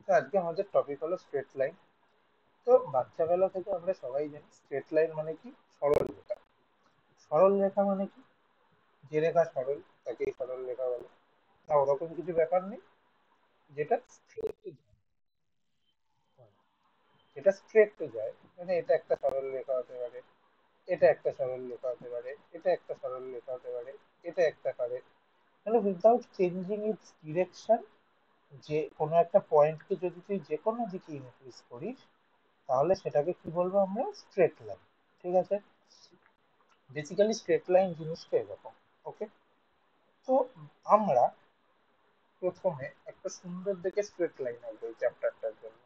তো আজকে আমাদের টপিক হলো স্ট্রেট লাইন। তো বাচ্চাবেলা থেকে আমরা সবাই জানি স্ট্রেট লাইন মানে কি, সরল রেখা। সরল রেখা মানে কি, যে রেখা সরল তাকেই সরল রেখা বলে। না, ওরকম কিছু ব্যাপার নেই। যেটা স্ট্রেট যেটা স্ট্রেট তো যায়, মানে এটা একটা সরল রেখা হতে পারে, এটা একটা সরল রেখা হতে পারে, এটা একটা সরল রেখা হতে পারে, এটা একটা পারে, মানে উইদাউট চেঞ্জিং ইটস ডিরেকশন। যে কোনো একটা পয়েন্টকে যদি তুই যে কোনো দিকে ইনক্রিজ করিস, তাহলে সেটাকে কি বলবো আমরা, স্ট্রেট লাইন। ঠিক আছে, বেসিক্যালি স্ট্রেট লাইন জিনিসটা এরকম। ওকে, তো আমরা প্রথমে একটা সুন্দর দেখে স্ট্রেট লাইন আঁকবো এই চ্যাপ্টারটার জন্য।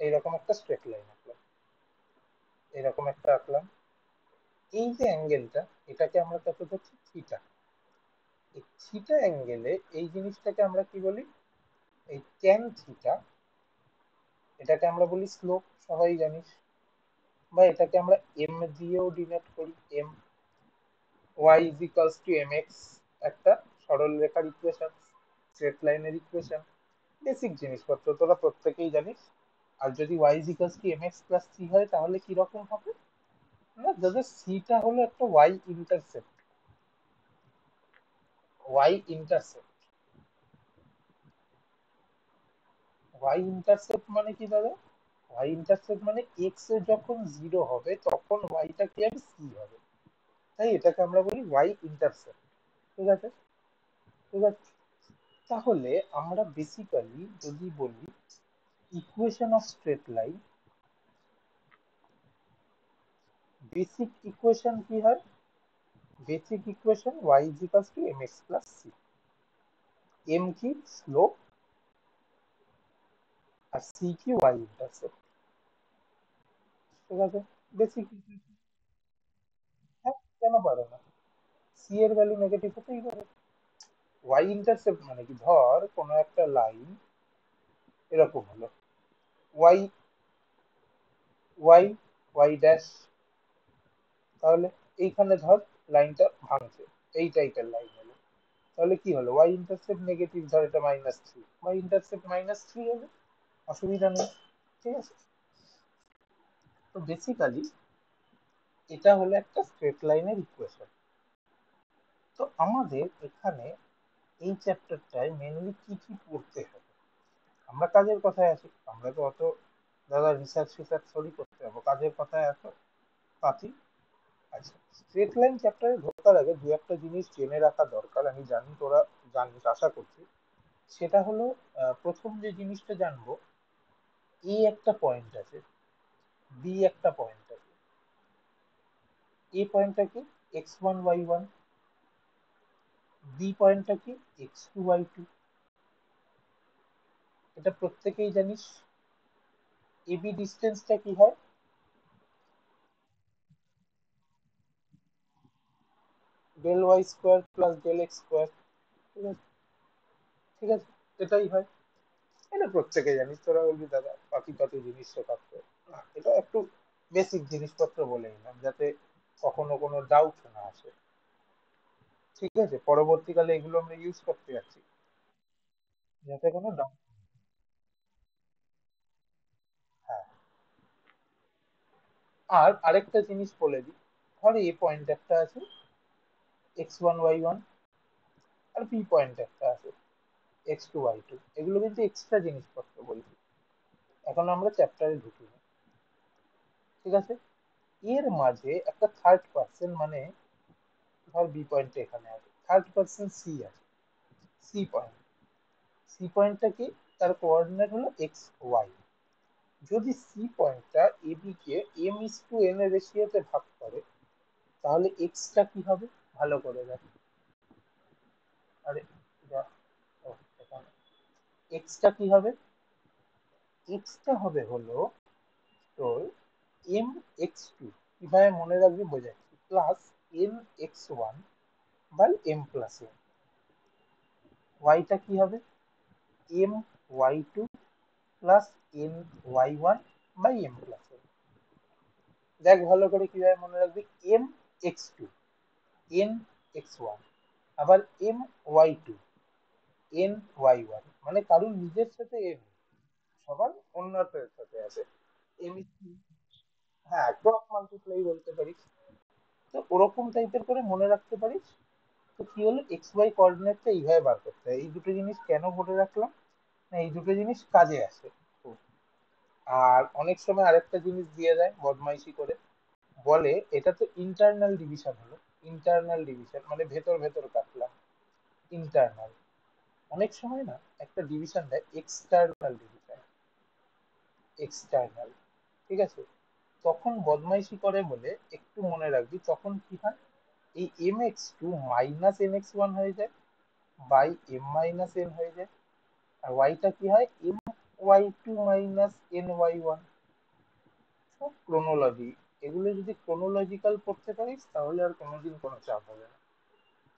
এইরকম একটা স্ট্রেট লাইন আঁকলাম, এরকম একটা আঁকলাম। এই যে অ্যাঙ্গেলটা, এটাকে আমরা কত ধরছি, থিটা। এই থিটা অ্যাঙ্গেলে এই জিনিসটাকে আমরা কি বলি, এই ট্যান থিটা। এটাকে আমরা বলি স্লোপ, সবাই জানিস। বা এটাকে আমরা এম দিয়েও ডিনোট করি, M. Y is equals to M X, একটা সরল রেখার ইকুয়েশন, স্ট্রেট লাইনের ইকুয়েশন। বেসিক জিনিসপত্র তোরা প্রত্যেকেই জানিস। আর যদি Y is equals to M X plus C হয়, তাহলে কি রকম হবে, না যদি সিটা হলো একটা Y intercept, Y intercept. Y intercept মানে কি দাদা, ওয়াই ইন্টারসেপ্ট মানে এক্স এ যখন জিরো হবে তখন ওয়াইটা কি হবে, সি হবে। তাই এটাকে আমরা বলি ওয়াই ইন্টারসেপ্ট। ঠিক আছে, ঠিক আছে। তাহলে আমরা বেসিক্যালি যদি বলি equation of straight line, basic equation কি হয়, basic equation y is equals to mx plus c। m কি, স্লোপ, আর c কি, y ইন্টারসেপ্ট। ঠিক আছে, বেসিক। হ্যাঁ, কেন পারে না, c এর ভ্যালু নেগেটিভ হতেই পারে। y ইন্টারসেপ্ট মানে কি, ধর কোনো একটা লাইন এরকম হলো, y y y ড্যাশ। তাহলে এইখানে ধর লাইনটা ভাঙছে, এই টাইপের লাইন হলো, তাহলে কি হলো, y ইন্টারসেপ্ট নেগেটিভ, ধর এটা -3, y ইন্টারসেপ্ট -3 হলো, অসুবিধা নেই। ঠিক আছে, তো বেসিক্যালি এটা হলো একটা স্ট্রেট লাইনের ইকুয়েশন। তো আমাদের এখানে এই চ্যাপ্টারটায় মেনলি কি কি পড়তে হবে, আমরা কাজের কথায় আছি, আমরা তো অত দাদা রিসার্চ ফিসার্চ থোড়ি করতে হবে, কাজের কথায় এত পাতি। আচ্ছা, স্ট্রেট লাইন চ্যাপ্টারে ঢোকার আগে দু একটা জিনিস জেনে রাখা দরকার, আমি জানি তোরা জানিস, আশা করছি। সেটা হলো, প্রথম যে জিনিসটা জানবো, এই একটা পয়েন্ট আছে, বি একটা পয়েন্ট আছে। এ পয়েন্টটা কি, x1 y1, বি পয়েন্টটা কি, x2 y2। এটা প্রত্যেকেই জানিস। এবি ডিস্টেন্সটা কি হয়, del Y square plus del X square. ঠিক আছে, ঠিক আছে, এটাই হয়। এটা প্রত্যেকে জানিস, তোরা বলবি দাদা পাতি পাতি জিনিস শেখাচ্ছে না, এটা একটু বেসিক জিনিসপত্র বলে নিলাম যাতে কখনো কোনো ডাউট না আসে। ঠিক আছে, পরবর্তীকালে এগুলো আমরা ইউজ করতে যাচ্ছি, যাতে কোনো ডাউট। হ্যাঁ, আর আরেকটা জিনিস বলে দিই, ধর এ পয়েন্ট একটা আছে, x1 y1, আর বি পয়েন্ট একটা আছে, x2 y2। এগুলো কিন্তু এক্সট্রা জিনিসপত্র বলছি, এখন আমরা চ্যাপ্টারে ঢুকি না। ঠিক আছে, এর মাঝে একটা থার্ড পার্সন, মানে ধর বি পয়েন্ট এখানে আছে, থার্ড পার্সন সি আছে, সি পয়েন্ট। সি পয়েন্টটা কি, তার কোঅর্ডিনেট হলো এক্স ওয়াই। যদি সি পয়েন্টটা এ বি কে m:n এর রেশিওতে ভাগ করে, তাহলে এক্সটা কি হবে, ভালো করে দেখ। আরে যা, ও, এখানে এক্সটা কি হবে, এক্সটা হবে হলো তোর m(x2), কিভাবে মনে রাখবি বোঝাচ্ছি, প্লাস n(x1) বাই m+n। ওয়াইটা কি হবে, m(y2) plus n(y1) by m+n। দেখ ভালো করে কিভাবে মনে রাখবি, m(x2), n(x1), আবার m(y2), এন ওয়াই ওয়ান, মানে কারুর নিজের সাথে এন, সবার অন্যের সাথে আছে এম। হ্যাঁ, ক্রস মাল্টিপ্লাই বলতে পারিস। তো ওরকম টাইপের করে মনে রাখতে পারিস। তো কি হলো, এক্স ওয়াই কোঅর্ডিনেটটা এইভাবে বার করতে হয়। এই দুটো জিনিস কেন বলে রাখলাম, না এই দুটো জিনিস কাজে আসে খুব। আর অনেক সময় আরেকটা জিনিস দিয়ে দেয় বদমাইশি করে, বলে এটা তো ইন্টারনাল ডিভিশন হলো। ইন্টারনাল ডিভিশন মানে ভেতর ভেতর কাটলাম, ইন্টারনাল। অনেক সময় না একটা ডিভিশন দেয় এক্সটার্নাল ডিভিশন, এক্সটার্নাল। ঠিক আছে, তখন বদমাইশি করে বলে একটু মনে রাখবি, তখন কি হয়, এই M X two minus N X one হয়ে যায়, বাই এম মাইনাস এন হয়ে যায়। আর ওয়াইটা কি হয়, M Y two minus N Y one. সব ক্রোনোলজি। এগুলো যদি ক্রোনোলজিক্যাল পড়তে পারিস তাহলে আর কোনোদিন কোনো চাপ হবে না,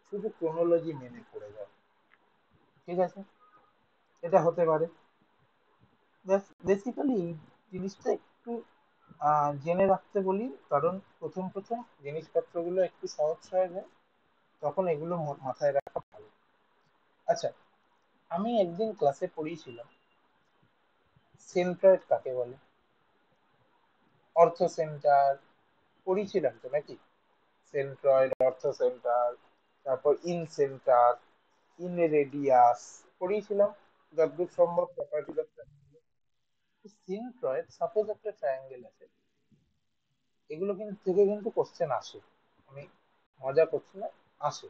শুধু ক্রোনোলজি মেনে পড়ে যাবে। ঠিক আছে, এটা হতে পারে। বেসিক্যালি এই জিনিসটা একটু জেনে রাখতে বলি, কারণ প্রথম প্রথম জিনিসপত্রগুলো একটু সহজ হয়ে যায়, তখন এগুলো মাথায় রাখা ভালো। আচ্ছা, আমি একদিন ক্লাসে পড়িয়েছিলাম সেন্ট্রয়েড কাকে বলে, অর্থ সেন্টার পড়িয়েছিলাম তো নাকি? সেন্ট্রয়েড, অর্থ সেন্টার, তারপর ইন সেন্টার, ইন রেডিয়াস পড়িয়েছিলাম যতদূর সম্ভব property of triangle. Centroid, suppose একটা ট্রায়াঙ্গেল আছে, এগুলো কিন্তু থেকে কিন্তু কোশ্চেন আসে, আমি মজা করছি না, আসে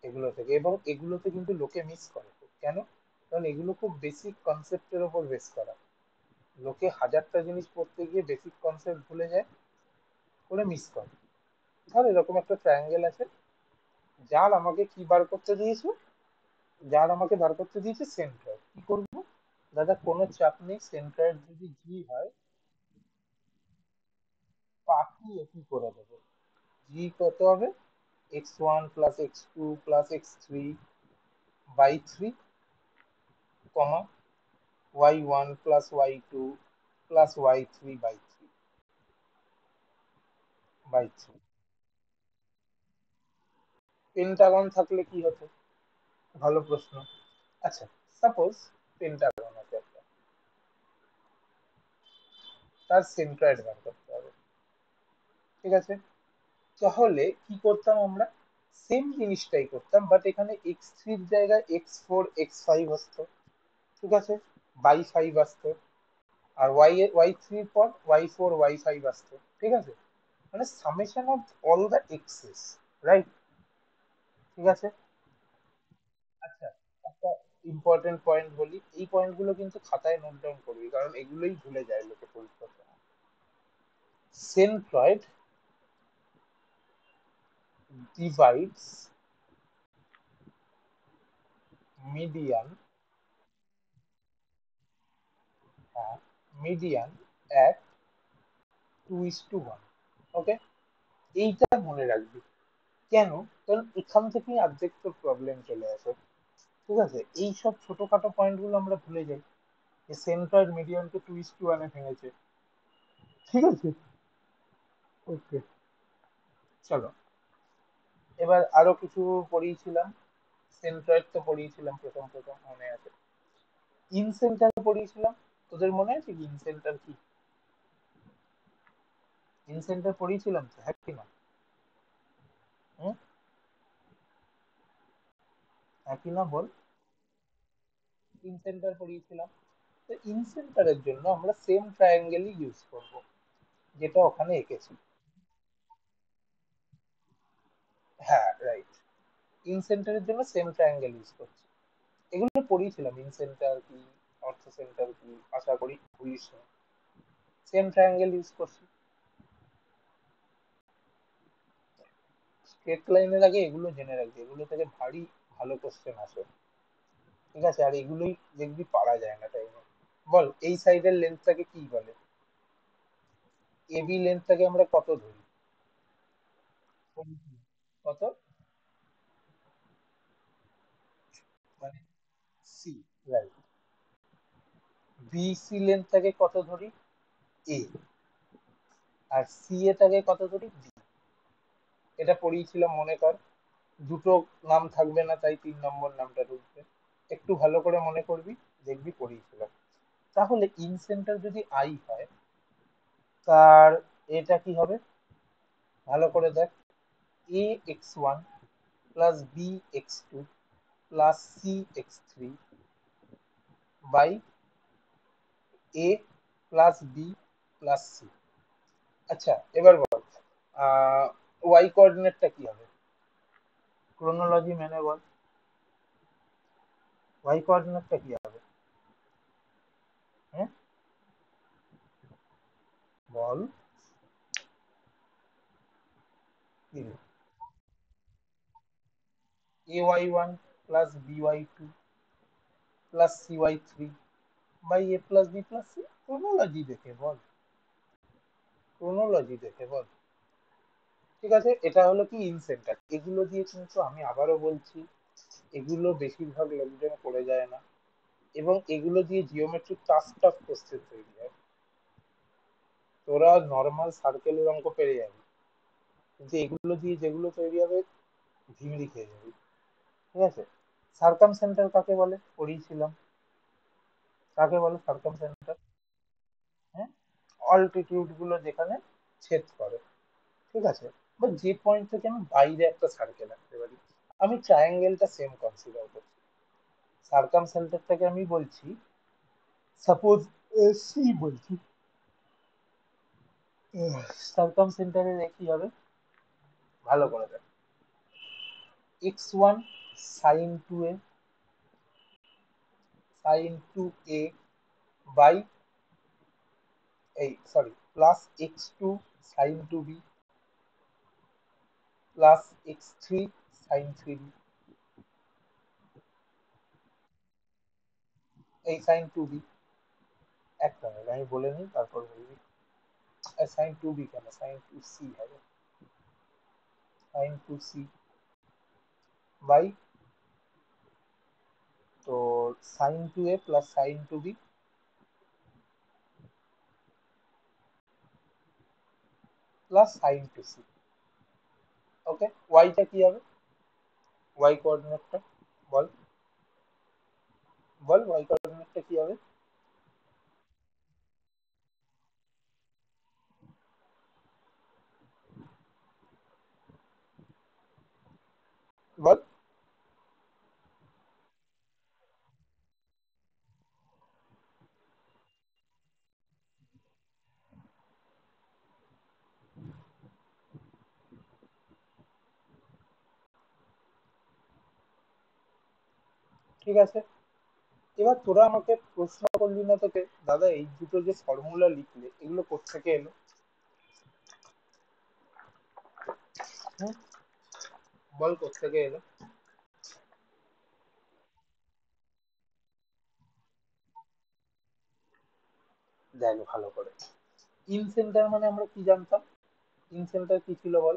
এগুলো থেকে। এবং এগুলোতে কিন্তু লোকে মিস করে খুব। কেন? কারণ এগুলো খুব বেসিক কনসেপ্টের ওপর বেস করা। লোকে হাজারটা জিনিস পড়তে গিয়ে বেসিক কনসেপ্ট ভুলে যায়, করে মিস করে। ধর এরকম একটা ট্রায়াঙ্গেল আছে, যার আমাকে কি বার করতে দিয়েছে, যার আমাকে বার করতে দিয়েছে সেন্ট্রয়েড। কি করবো দাদা, কোনো চাপ নেই, সেন্ট্রয়েড যদি জি হয়, পাকিয়ে কি করে দেবো, জি কত হবে, X one plus X two plus X three by three, comma Y one plus Y two plus Y three by three, by three. Pentagon থাকলে কি হতো, ভালো প্রশ্ন। আচ্ছা, সাপোজ পেন্টাগন আছে একটা, তার সেন্ট্রয়েড বার করতে হবে। ঠিক আছে, তাহলে কি করতাম আমরা, সেম জিনিসটাই করতাম, বাট এখানে এক্স থ্রির জায়গায় এক্স ফোর এক্স ফাইভ আসতো। ঠিক আছে, বাই ফাইভ আসতো। আর ওয়াই থ্রির পর ওয়াই ফোর ওয়াই ফাইভ আসতো। ঠিক আছে, মানে summation of all the Xs, right? ঠিক আছে। আচ্ছা, একটা ইম্পর্টেন্ট পয়েন্ট বলি, এই পয়েন্টগুলো কিন্তু খাতায় নোট ডাউন করবি, কারণ এগুলোই ভুলে যায় লোকে পরীক্ষার সময়। Centroid divides median, median at 2:1। ওকে, এইটা মনে রাখবি। কেন? কারণ এখান থেকেই অবজেক্ট প্রবলেম চলে আসে। ঠিক আছে, এই সব ছোটখাটো পয়েন্ট গুলো আমরা ভুলে যাই, যে সেন্ট্রয়েড মিডিয়ানকে 2:1 ভেঙেছে। ঠিক আছে, ওকে, চলো এবার আরো কিছু পড়িয়েছিলাম। সেন্ট্রয়েড তো পড়িয়েছিলাম প্রথম প্রথম, মনে আছে। ইন সেন্টার পড়িয়েছিলাম, তোদের মনে আছে কি ইন সেন্টার কি? ইন সেন্টার পড়িয়েছিলাম তো, হ্যাঁ কি না? হুম, হ্যাঁ কি না বল। In centre পড়িয়েছিলাম। তো ইন সেন্টারের জন্য আমরা সেম ট্রায়াঙ্গেলই ইউজ করব, যেটা ওখানে এঁকেছি। হ্যাঁ, রাইট। ইন সেন্টারের জন্য সেম ট্রায়াঙ্গেল ইউজ করছি। এগুলো পড়িয়েছিলাম, ইন সেন্টার কি, অর্থ সেন্টার কি, আশা করি ভুলিস না। সেম ট্রায়াঙ্গেল ইউজ করছি। স্ট্রেট লাইনের আগে এগুলো জেনে রাখবে, এগুলো থেকে ভারী ভালো কোশ্চেন আসে। ঠিক আছে, আর এগুলোই দেখবি পারা যায় না টাইমে। বল, এই সাইডের লেন্থটাকে কি বলে, এবি লেন্থটাকে আমরা কত ধরি? কত, মানে সি, রাইট। বিসি লেন্থটাকে কত ধরি, এ। আর সি এটাকে কত ধরি, বি। এটা পড়িয়েছিলাম মনে কর। দুটো নাম থাকবে না, তাই 3 নম্বর নামটা ঢুকবে। একটু ভালো করে মনে করবি, দেখবি পড়িয়েছিলাম। তাহলে ইন সেন্টার যদি আই হয়, তার এটা কি হবে ভালো করে দেখ। A X one plus B X two plus C X three by A plus B plus C. আচ্ছা, এবার বল ওয়াই কোঅর্ডিনেটটা কি হবে, ক্রোনোলজি মেনে বল, ওয়াই কোঅর্ডিনেটটা কি হবে? হ্যাঁ, বল কি? A Y one plus B Y two plus C Y three by A plus B plus C. Chronology দেখে বল, ক্রোনোলজি দেখে বল। ঠিক আছে, এটা হলো কি ইন সেন্টার। এগুলো দিয়ে কিন্তু আমি আবারও বলছি, এগুলো বেশিরভাগ লোকজন করে যায় না, এবং এগুলো দিয়ে জিওমেট্রিক টাফ টাফ কোশ্চেন তৈরি হয়। তোরা নর্মাল সার্কেলের অঙ্ক পেরে যাবি, কিন্তু এগুলো দিয়ে যেগুলো তৈরি হবে ঝিমড়ি খেয়ে যাবি। ঠিক আছে, সার্কাম সেন্টার কাকে বলে পড়িয়েছিলাম, কাকে বলে সার্কাম সেন্টার? হ্যাঁ, অল্টিটিউড গুলো যেখানে ছেদ করে। ঠিক আছে, বা যে পয়েন্ট থেকে আমি বাইরে একটা সার্কেল আঁকতে পারি। আমি ট্রায়াঙ্গেলটা সেম কনসিডার করছি, সার্কাম সেন্টারটাকে আমি বলছি সাপোজ সি বলছি। সার্কাম সেন্টারের কি হবে ভালো করে দেখ। X one sine two A, sine two A by এই sorry plus X two sine two B plus X three sine three B. এই সাইন টু বি, একটা মিনিট আমি বলে নিই তারপর বলবি। সাইন টু বি কেন, সাইন টু সি হবে, সাইন টু সি বাই তো sine two A plus sine two B plus sine two C. Okay, ওয়াইটা কি হবে, ওয়াই কোঅর্ডিনেটটা বল, বল ওয়াই কোঅর্ডিনেটটা কি হবে? বল। ঠিক আছে, এবার তোরা আমাকে প্রশ্ন করলি না তোকে, দাদা এই দুটো যে ফর্মুলা লিখলে এগুলো কোত্থেকে এলো? হুম, বল কোত্থেকে এলো? দেখ ভালো করে, ইন সেন্টার মানে আমরা কি জানতাম, ইন সেন্টার কি ছিল বল?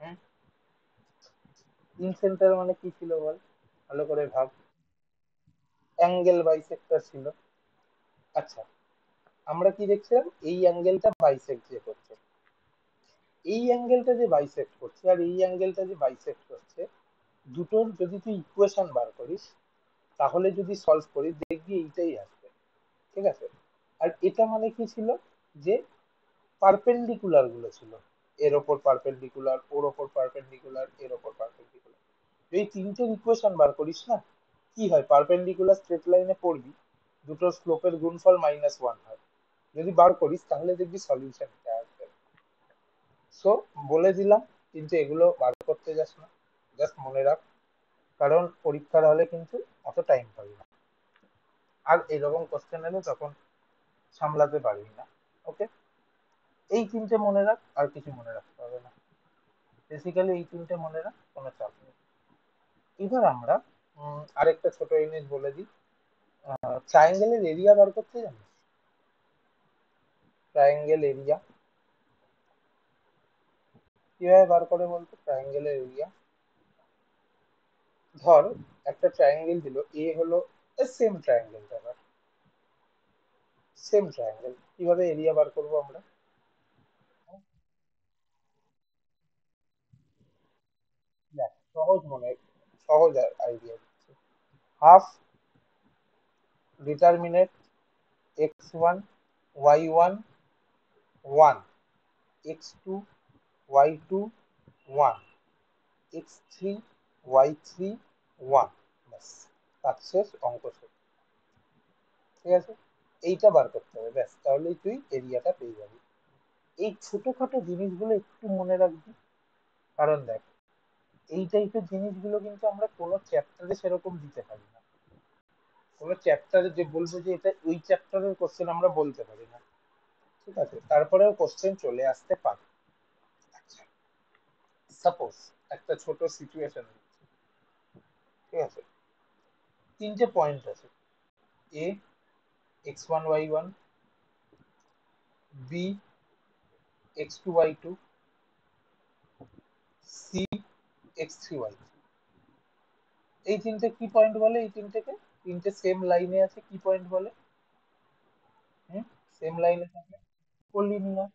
হুম, ইন সেন্টার মানে কি ছিল বল, ভালো করে ভাব। অ্যাঙ্গেল বাইসেক্টর ছিল। আচ্ছা, আমরা কি দেখছিলাম, এই অ্যাঙ্গেলটা বাইসেক্ট যে করছে, এই অ্যাঙ্গেলটা যে বাইসেক্ট করছে আর এই অ্যাঙ্গেলটা যে বাইসেক্ট করছে, দুটোর যদি তুই ইকুয়েশন বার করিস, তাহলে যদি সলভ করিস দেখবি এইটাই আসবে। ঠিক আছে, আর এটা মানে কি ছিল, যে পারপেন্ডিকুলার গুলো ছিল, এর ওপর পারপেন্ডিকুলার, ওর ওপর পারপেন্ডিকুলার, এর ওপর পারপেন্ডিকুলার। এই তিনটে ইকুয়েশন বার করিস না, কি হয়, পারপেন্ডিকুলার স্ট্রেট লাইনে পড়বি, দুটো স্লোপের গুণফল -1 হয়। যদি বার করিস তাহলে দেখবি সলিউশন আসবে। সো বলে দিলাম, কিন্তু এগুলো বার করতে যাস না, জাস্ট মনে রাখ, কারণ পরীক্ষার হলে কিন্তু অত টাইম পাবি না, আর এরকম কোশ্চেন এলে তখন সামলাতে পারবি না। ওকে, এই তিনটে মনে রাখ, আর কিছু মনে রাখতে হবে না, বেসিক্যালি এই তিনটে মনে রাখ, কোনো চাপ নেই। এবার আমরা আরেকটা ছোট জিনিস বলে দিই, ট্রায়াঙ্গেলের এরিয়া বার করতে জানিস? ট্রায়াঙ্গেল এরিয়া কিভাবে বার করে বলতো, ট্রায়াঙ্গেলের এরিয়া? ধর একটা ট্রায়াঙ্গেল দিল, এ হলো সেম ট্রায়াঙ্গেলটা, সেম ট্রায়াঙ্গেল, কিভাবে এরিয়া বার করবো আমরা? দেখ, সহজ মনে, সহজ আইডিয়া দিচ্ছি। Half determinant x1 y1 1 x2 y2 1 x3 y3 1, ব্যাস কাজ শেষ, অঙ্ক শেষ। ঠিক আছে, এইটা বার করতে হবে, ব্যাস তাহলেই তুই এরিয়াটা পেয়ে যাবি। এই ছোটখাটো জিনিসগুলো একটু মনে রাখবি, কারণ দেখ এই টাইপের জিনিসগুলো কিন্তু আমরা কোনো চ্যাপ্টারে সেরকম দিতে পারি না। কোনো চ্যাপ্টারে যে বলবো যে এটা ওই চ্যাপ্টারের কোশ্চেন আমরা বলতে পারি না। ঠিক আছে, তারপরেও কোশ্চেন চলে আসতে পারে। আচ্ছা, সাপোজ একটা ছোট সিচুয়েশন, ঠিক আছে, তিনটে পয়েন্ট আছে, এ x1 y1, B x2 y2, C x3 y3। এই তিনটে কি পয়েন্ট বলে? এই তিনটেকে, তিনটে সেম লাইনে আছে, কি পয়েন্ট বলে? হুম, সেম লাইনে থাকে কোলিনিয়ার।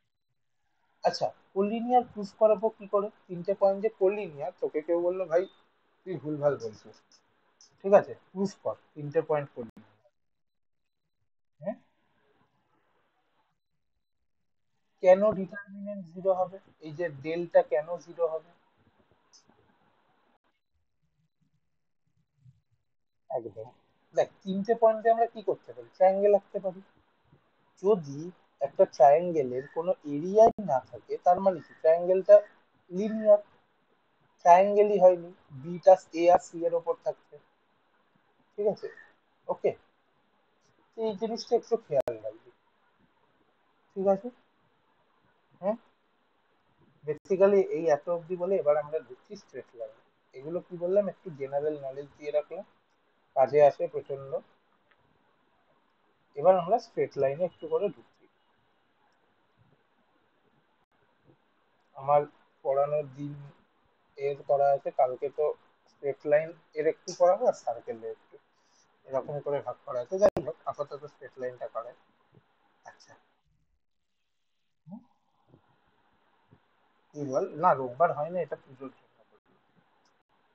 আচ্ছা, কোলিনিয়ার প্রুফ করাবো কি করে? তিনটে পয়েন্ট যে কোলিনিয়ার, তোকে কেউ বললো ভাই তুই ভুলভাল বলছিস, ঠিক আছে, প্রুফ কর তিনটে পয়েন্ট কোলিনিয়ার। হ্যাঁ, কেন ডিটারমিনেন্ট জিরো হবে? এই যে ডেলটা কেন জিরো হবে? একদম, দেখ তিনটে পয়েন্টে আমরা কি করতে পারি? ট্রায়াঙ্গেল আঁকতে পারি। যদি একটা ট্রায়াঙ্গেলের কোনো এরিয়াই না থাকে, তার মানে কি ট্রায়াঙ্গেলটা লিনিয়ার, ট্রায়াঙ্গেলই হয়নি, বিটা এ আর সি এর ওপর থাকছে। ঠিক আছে, ওকে, এই জিনিসটা একটু খেয়াল রাখবি। ঠিক আছে, হ্যাঁ, বেসিক্যালি এই এত অবধি বলে এবার আমরা ঢুকছি স্ট্রেট লাইন। এগুলো কি বললাম, একটু জেনারেল নলেজ দিয়ে রাখলাম, কাজে আসে প্রচন্ড। এবার আমরা স্ট্রেট লাইনে একটু করে ঢুকছি। আমার পড়ানোর দিন এর করা আছে, কালকে তো স্ট্রেট লাইন এর একটু পড়াবো আর সার্কেলের একটু, এরকম করে ভাগ করা আছে। যাই হোক, আপাতত স্ট্রেট লাইনটা করাই। আচ্ছা, হুম, কি বল না, রোববার হয় না, এটা পুজোর জন্য বলি।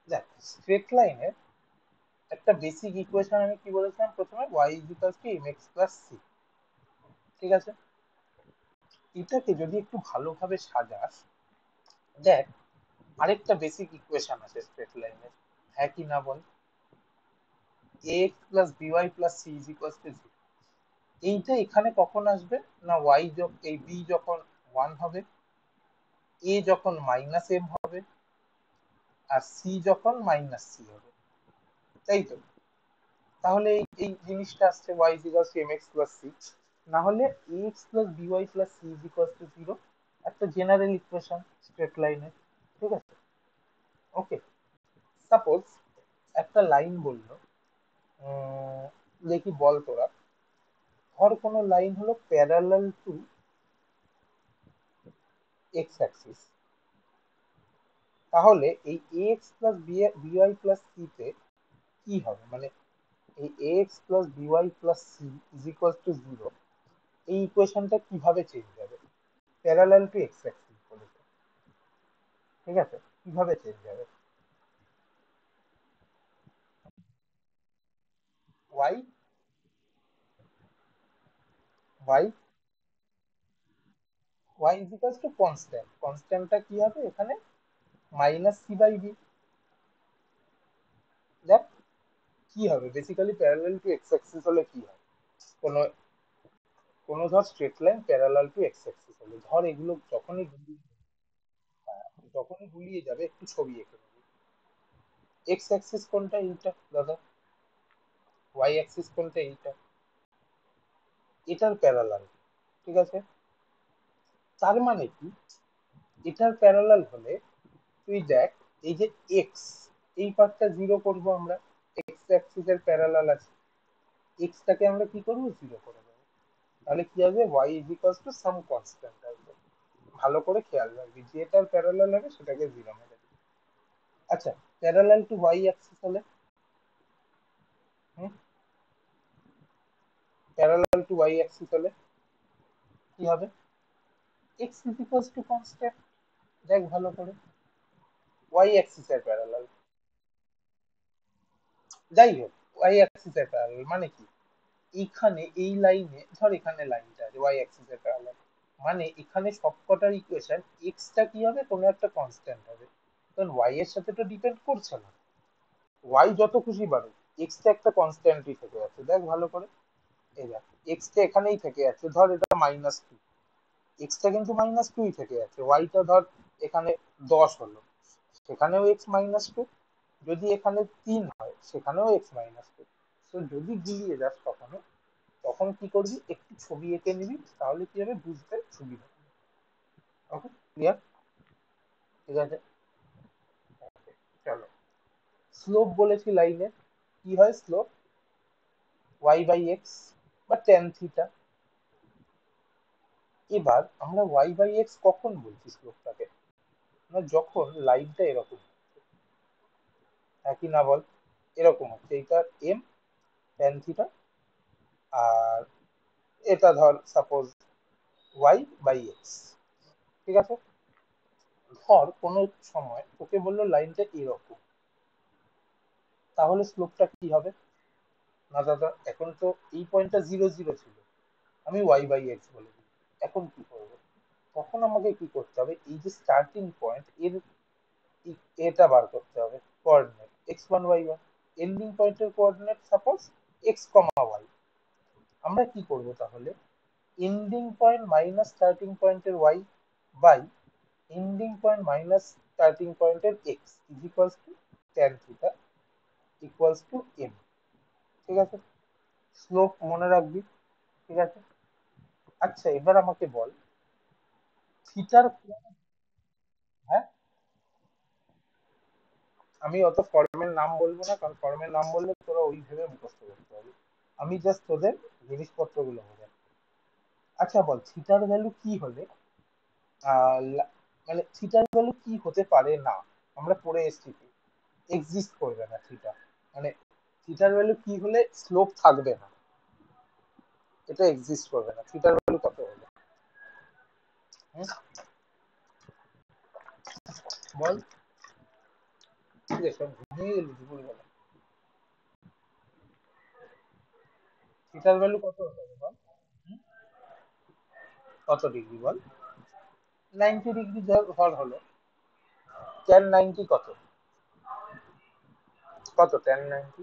দেখ স্ট্রেট লাইনের একটা বেসিক ইকুয়েশন আমি কি বলেছিলাম প্রথমে, y equals to mx plus c। ঠিক আছে, এটাকে যদি একটু ভালোভাবে সাজাস, দেখ আরেকটা বেসিক ইকুয়েশন আছে স্ট্রেট লাইনের, হ্যাঁ কি না বল? ax plus by plus c is equals to 0। এইটা এখানে কখন আসবে না, y যখন এই b যখন 1 হবে, a যখন মাইনাস m হবে, আর c যখন মাইনাস c হবে, তাই তো? তাহলে এই এই জিনিসটা আসছে y equals to mx plus c, না হলে ax plus by plus c is equals to 0, একটা জেনারেল ইকুয়েশন স্ট্রেট লাইনে। ঠিক আছে, ওকে, সাপোজ একটা লাইন বললো, দেখি বল তোরা, ধর কোনো লাইন হলো প্যারালাল টু এক্স অ্যাক্সিস, তাহলে এই ax plus by plus c তে কি হবে? মানে এই ax plus by plus c is equal two 0, এই ইকুয়েশনটা কিভাবে চেঞ্জ হবে? প্যারালাল টু এক্স অ্যাক্সিস বলেছে, ঠিক আছে, কিভাবে চেঞ্জ হবে? y y y is equal to constant, কনস্ট্যান্টটা কি হবে এখানে? Minus C by B. দেখ কি হবে, basically parallel to X axis হলে কি হয়, কোনো কোনো ধর straight line parallel to X axis হলে, ধর এগুলো যখনই গুলিয়ে যাবে একটু ছবি এঁকে নেবে। এক্স অ্যাক্সিস কোনটা? এইটা দাদা। ওয়াই অ্যাক্সিস কোনটা? এইটা। এটার প্যারালাল, ঠিক আছে, তার মানে কি এটার প্যারালাল হলে তুই দেখ, এই যে এক্স, এই পার্টটা জিরো করবো আমরা, এক্স অ্যাক্সিস এর প্যারালাল আছে, এক্স টাকে আমরা কি করবো? জিরো করে দেবো। তাহলে কি হবে? Y is equals to some constant আসবে। ভালো করে খেয়াল রাখবি, যেটার প্যারালাল হবে সেটাকে জিরো মেরে দিবি। আচ্ছা, প্যারালাল টু ওয়াই অ্যাক্সিস হলে, হুম, প্যারালাল টু ওয়াই অ্যাক্সিস হলে কি হবে? X is equals to constant. দেখ ভালো করে, ওয়াই অ্যাক্সিস এর প্যারালাল, যাই হোক ওয়াই অ্যাক্সিস এর প্যারালাল মানে কি, এইখানে এই লাইনে ধর এখানে লাইনটা আছে ওয়াই অ্যাক্সিস এর প্যারালাল, মানে এখানে সবকটার ইকুয়েশন এক্স টা কি হবে, কোনো একটা কনস্ট্যান্ট হবে, কারণ ওয়াই এর সাথে তো ডিপেন্ড করছে না, ওয়াই যত খুশি বাড়ুক এক্স টা একটা কনস্ট্যান্টই থেকে আছে, দেখ ভালো করে, এই দেখ এক্স টা এখানেই থেকে আছে, ধর এটা -2, এক্স টা কিন্তু -2 থেকে আছে, ওয়াইটা ধর এখানে 10 হলো, সেখানেও এক্স -2, যদি এখানে 3 হয় সেখানেও এক্স -2। তো যদি গুলিয়ে যাস কখনো, তখন কি করবি, একটু ছবি এঁকে নিবি, তাহলে কি হবে বুঝতে সুবিধা হবে। ওকে, ক্লিয়ার? ঠিক আছে, চলো, স্লোপ বলেছি লাইনের, কি হয় স্লোপ, y/x বা tan থিটা। এবার আমরা y/x কখন বলছি স্লোপটাকে, না যখন লাইনটা এরকম, একই না বল, এরকম হচ্ছে, এইটা m tan থিটা, আর এটা ধর সাপোজ y/x, ঠিক আছে। ধর কোনো সময় ওকে বললো লাইনটা এরকম, তাহলে স্লোপটা কি হবে, না দাদা এখন তো এই পয়েন্টটা 0 0 ছিল, আমি y/x বলে দিই, এখন কি করবো, তখন আমাকে কি করতে হবে, এই যে স্টার্টিং পয়েন্ট এর এটা বার করতে হবে, কোঅর্ডিনেট x1 y1, এন্ডিং পয়েন্টের কোঅর্ডিনেট সাপোজ x, y। আমরা কি করব তাহলে, এন্ডিং পয়েন্ট মাইনাস স্টার্টিং পয়েন্টের y by ending point minus starting পয়েন্টের x is equals to tan theta equals to m। ঠিক আছে, স্লোপ মনে রাখবি, ঠিক আছে। আচ্ছা এবার আমাকে বল, থিটার, হ্যাঁ আমি অত ফর্মের নাম বলবো না, কারণ ফর্মের নাম বললে তোরা ওই ভেবে মুখস্থ করতে হবে, আমি জাস্ট তোদের জিনিসপত্রগুলো বোঝাই। আচ্ছা বল, থিটার ভ্যালু কি হলে মানে থিটার ভ্যালু কি হতে পারে না, আমরা পড়ে এসেছি কি, এক্সিস্ট করবে না থিটা, মানে থিটার ভ্যালু কি হলে স্লোপ থাকবে না, এটা এক্সিস্ট করবে না, থিটার ভ্যালু কত হবে, হুম? বল, ঠিক আছে সব ঘুমিয়ে গেলি দুপুরবেলা, থিটার ভ্যালু কত হবে বল, হুম? কত ডিগ্রি বল, 90 ডিগ্রি ধর হলো, tan 90 কত, কত tan 90,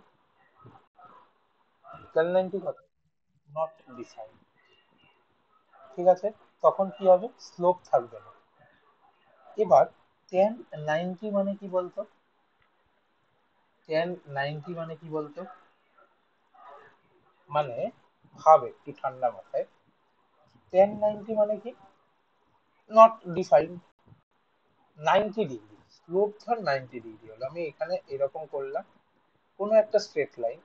tan 90 কত, নট ডিফাইন, ঠিক আছে, তখন কি হবে, স্লোপ থাকবে না। এবার tan 90 মানে কি বলতো, tan 90 মানে কি বলতো, মানে ভাব একটু ঠান্ডা মাথায়, tan 90 মানে কি, নট ডিফাইন, 90 ডিগ্রি, স্লোপ ধর 90 ডিগ্রি হলো, আমি এখানে এরকম করলাম কোনো একটা স্ট্রেট লাইন,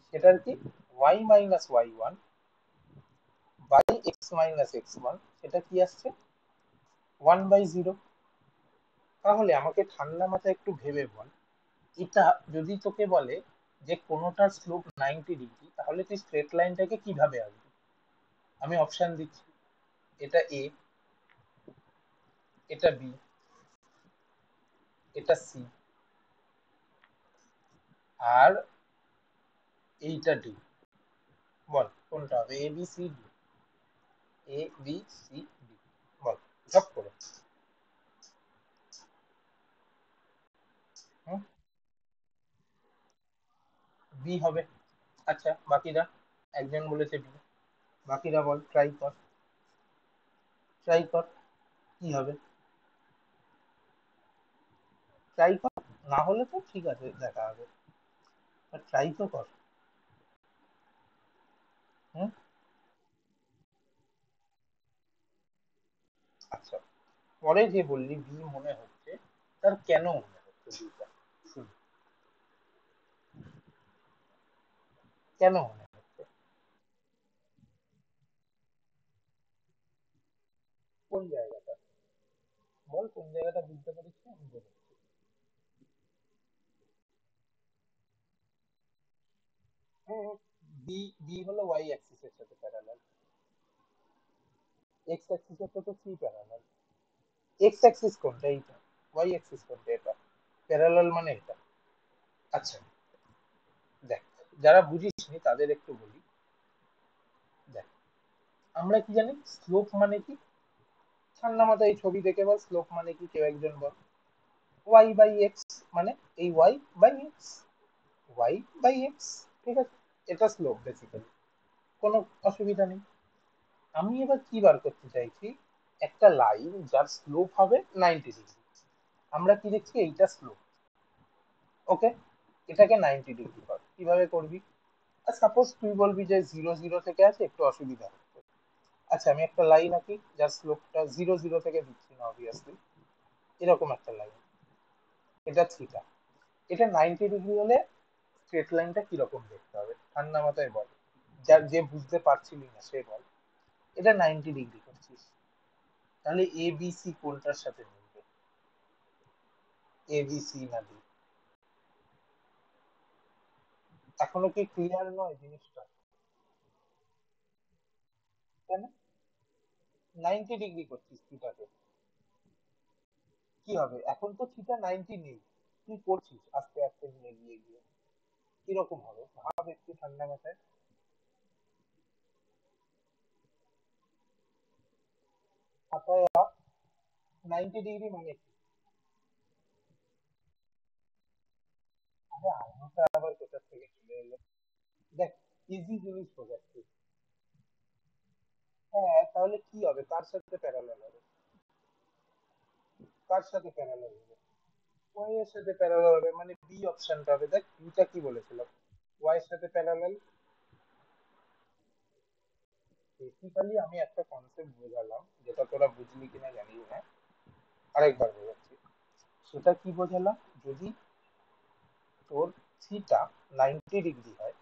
সেটার কি y-y1 বাই x-x1, সেটা কি আসছে 1/0। তাহলে আমাকে ঠান্ডা মাথায় একটু ভেবে বল, এটা যদি তোকে বলে যে কোনোটার স্লোপ 90 ডিগ্রি, তাহলে তুই স্ট্রেট লাইনটাকে কিভাবে আঁকবি, আমি অপশন দিচ্ছি, এটা এ, এটা বি, এটা সি, আর এইটা ডি, বল কোনটা হবে, A B C D, A B C D, বল ঝপ করে, হুম, বি হবে। আচ্ছা বাকিরা, একজন বলেছে বি, বাকিরা বল, ট্রাই কর, ট্রাই কর, কি হবে, ট্রাই কর, না হলে তো ঠিক আছে দেখা হবে, ট্রাই তো কর, হুম। আচ্ছা, পরে যে বললি বি মনে হচ্ছে, তার কেন মনে হচ্ছে বিটা, শুনি, কেন মনে হচ্ছে, কোন জায়গাটা, বল কোন জায়গাটা বুঝতে পারিস না, আমি বলছি। বি, বি হলো ওয়াই অ্যাক্সিস এর সাথে প্যারালাল, এক্স অ্যাক্সিস এর সাথে সি প্যারালাল, এক্স অ্যাক্সিস কোনটা, এইটা, ওয়াই অ্যাক্সিস কোনটা, এটা, প্যারালাল মানে এটা। আচ্ছা দেখ, যারা বুঝিসনি তাদের একটু বলি। দেখ, আমরা কি জানি স্লোপ মানে কি? ঠান্ডা মাথায় এই ছবি দেখে বল স্লোপ মানে কি, কেউ একজন বল। ওয়াই বাই এক্স, মানে এই Y by X, Y by X, ঠিক আছে? এটা স্লোপ বেসিক্যালি, কোনো অসুবিধা নেই। আমি এবার কি বার করতে চাইছি, একটা লাইন যার স্লোপ হবে 90 ডিগ্রি। আমরা কি দেখছি, এইটা স্লোপ, ওকে? এটাকে 90 ডিগ্রি কর, কিভাবে করবি? আর সাপোজ তুই বলবি যে 0 0 থেকে আছে, একটু অসুবিধা হচ্ছে। আচ্ছা, আমি একটা লাইন আঁকি যার স্লোপটা 0 0 থেকে দিচ্ছি না অবভিয়াসলি, এরকম একটা লাইন, এটা থিটা। এটা 90 ডিগ্রি হলে স্ট্রেট লাইনটা কিরকম দেখতে হবে ঠান্ডা মাথায় বল, যার যে বুঝতে পারছিলি না সে বল। এটা 90 ডিগ্রি করছিস, তাহলে এ বি সি কোনটার সাথে মিলবে? এ বি সি না ডি? এখনো কি ক্লিয়ার নয় জিনিসটা? কেন 90 ডিগ্রি করছিস থিটাতে? কি হবে, এখন তো থিটা 90 নেই, তুই করছিস আস্তে আস্তে নিয়ে গিয়ে গিয়ে, কিরকম হবে ভাব একটু ঠান্ডা মাথায়। মাথায় 90 ডিগ্রি মানে কি? আরে আলোটা আবার কোথা থেকে চলে এলো? দেখ, ইজি জিনিস বোঝাচ্ছি। হ্যাঁ, তাহলে কি হবে, কার সাথে প্যারালাল হবে? কার সাথে প্যারালাল হবে? ওয়াই এর সাথে প্যারালাল হবে, মানে বি অপশনটা হবে। দেখ বিটা কি বলেছিলাম, ওয়াই এর সাথে প্যারালাল। বেসিক্যালি আমি একটা কনসেপ্ট বোঝালাম, যেটা তোরা বুঝলি কিনা জানি না, আরেকবার বোঝাচ্ছি। সেটা কি বোঝালাম, যদি তোর থিটা 90 ডিগ্রি হয়,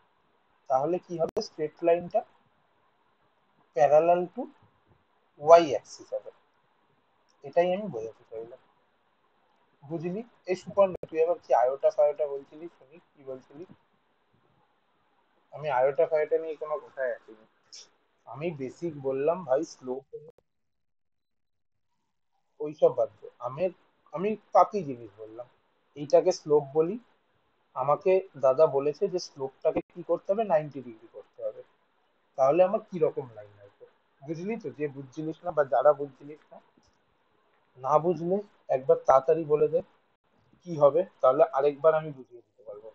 তাহলে কি হবে, স্ট্রেট লাইনটা প্যারালাল টু ওয়াই অ্যাক্সিস হবে। এটাই আমি বোঝাতে চাইলাম, বুঝলি? এই সুপর্ণ, তুই এবার কি আয়োটা ফায়োটা বলছিলি, শুনি কি বলছিলি। আমি আয়োটা ফায়োটা নিয়ে কোনো কথাই আসিনি, আমি বেসিক বললাম ভাই, স্লোপ ওইসব বাদ দে। আমি পাতি জিনিস বললাম, এইটাকে স্লোপ বলি। আমাকে দাদা বলেছে যে স্লোপটাকে কি করতে হবে, 90 ডিগ্রি করতে হবে, তাহলে আমার কি রকম লাইন আসবে? বুঝলি তো, যে বুঝছিলিস না বা যারা বুঝছিলিস না, না বুঝলে একবার তাড়াতাড়ি বলে দে কি হবে, তাহলে আরেকবার আমি বুঝিয়ে দিতে পারবো।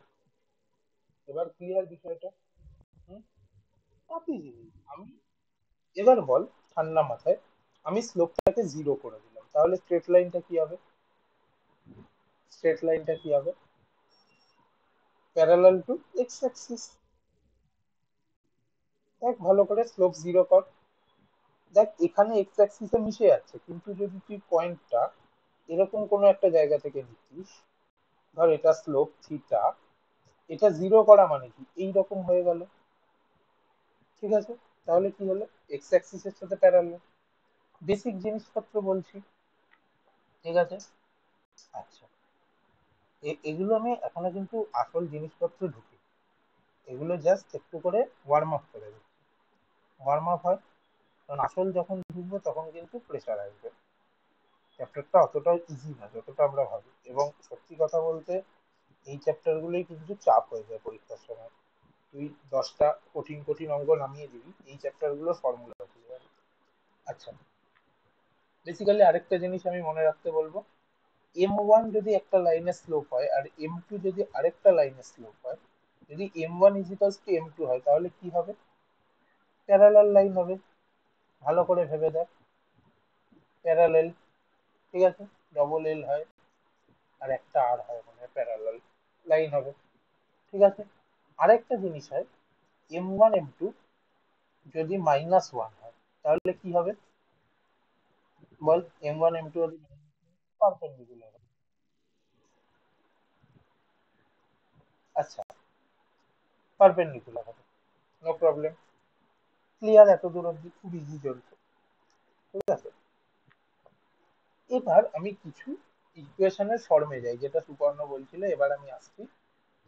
এবার ক্লিয়ার বিষয়টা? হুম, পাতি জিনিস আমি। এবার বল ঠান্ডা মাথায়, আমি স্লোপটাকে 0 করে দিলাম, তাহলে স্ট্রেট লাইনটা কি হবে? স্ট্রেট লাইনটা কি হবে? Parallel to X Axis. দেখ ভালো করে, স্লোপ 0 কর। দেখ এখানে এক্স অ্যাক্সিসে মিশে যাচ্ছে, কিন্তু যদি তুই পয়েন্টটা এরকম কোনো একটা জায়গা থেকে নিচ্ছিস, ধর এটা স্লোপ থিটা, এটা 0 করা মানে কি এইরকম হয়ে গেল, ঠিক আছে? তাহলে কি হলো, এক্স অ্যাক্সিসের সাথে প্যারালাল। বেসিক জিনিসপত্র বলছি, ঠিক আছে? আচ্ছা, এগুলো আমি এখনো কিন্তু আসল জিনিসপত্র ঢুকি, এগুলো জাস্ট একটু করে ওয়ার্ম আপ করে দিচ্ছি। ওয়ার্ম আপ হয়, কারণ আসল যখন ঢুকবো তখন কিন্তু প্রেশার আসবে। চ্যাপ্টারটা অতটাও ইজি না যতটা আমরা ভাবি, এবং সত্যি কথা বলতে এই চ্যাপ্টার গুলোই কিন্তু চাপ হয়ে যায় পরীক্ষার সময়। তুই 10টা কঠিন কঠিন অঙ্ক নামিয়ে দিবি, এই চ্যাপ্টার গুলো ফর্মুলা হয়ে যাবে। আচ্ছা, বেসিক্যালি আরেকটা জিনিস আমি মনে রাখতে বলবো, M1 যদি একটা লাইনের স্লোপ হয় আর M2 যদি আরেকটা লাইনের স্লোপ হয়, যদি M1 ইজিক্যালস টু M2 হয়, তাহলে কি হবে, প্যারালাল লাইন হবে। ভালো করে ভেবে দেখ, প্যারালাল, ঠিক আছে? ডবল এল হয় আর একটা আর হয়, মানে প্যারালাল লাইন হবে, ঠিক আছে? আরেকটা জিনিস হয়, M1 M2 যদি -1 হয়, তাহলে কি হবে বল? M1 M2 যদি পারপেন্ডিকুলার হয়। আচ্ছা, পারপেন্ডিকুলার হবে, নো প্রবলেম। ক্লিয়ার? এত দূর অব্দি খুব ইজি চলছে, ঠিক আছে? এবার আমি কিছু ইকুয়েশনের ফর্মে যাই, যেটা সুপর্ণ বলছিল, এবার আমি আসছি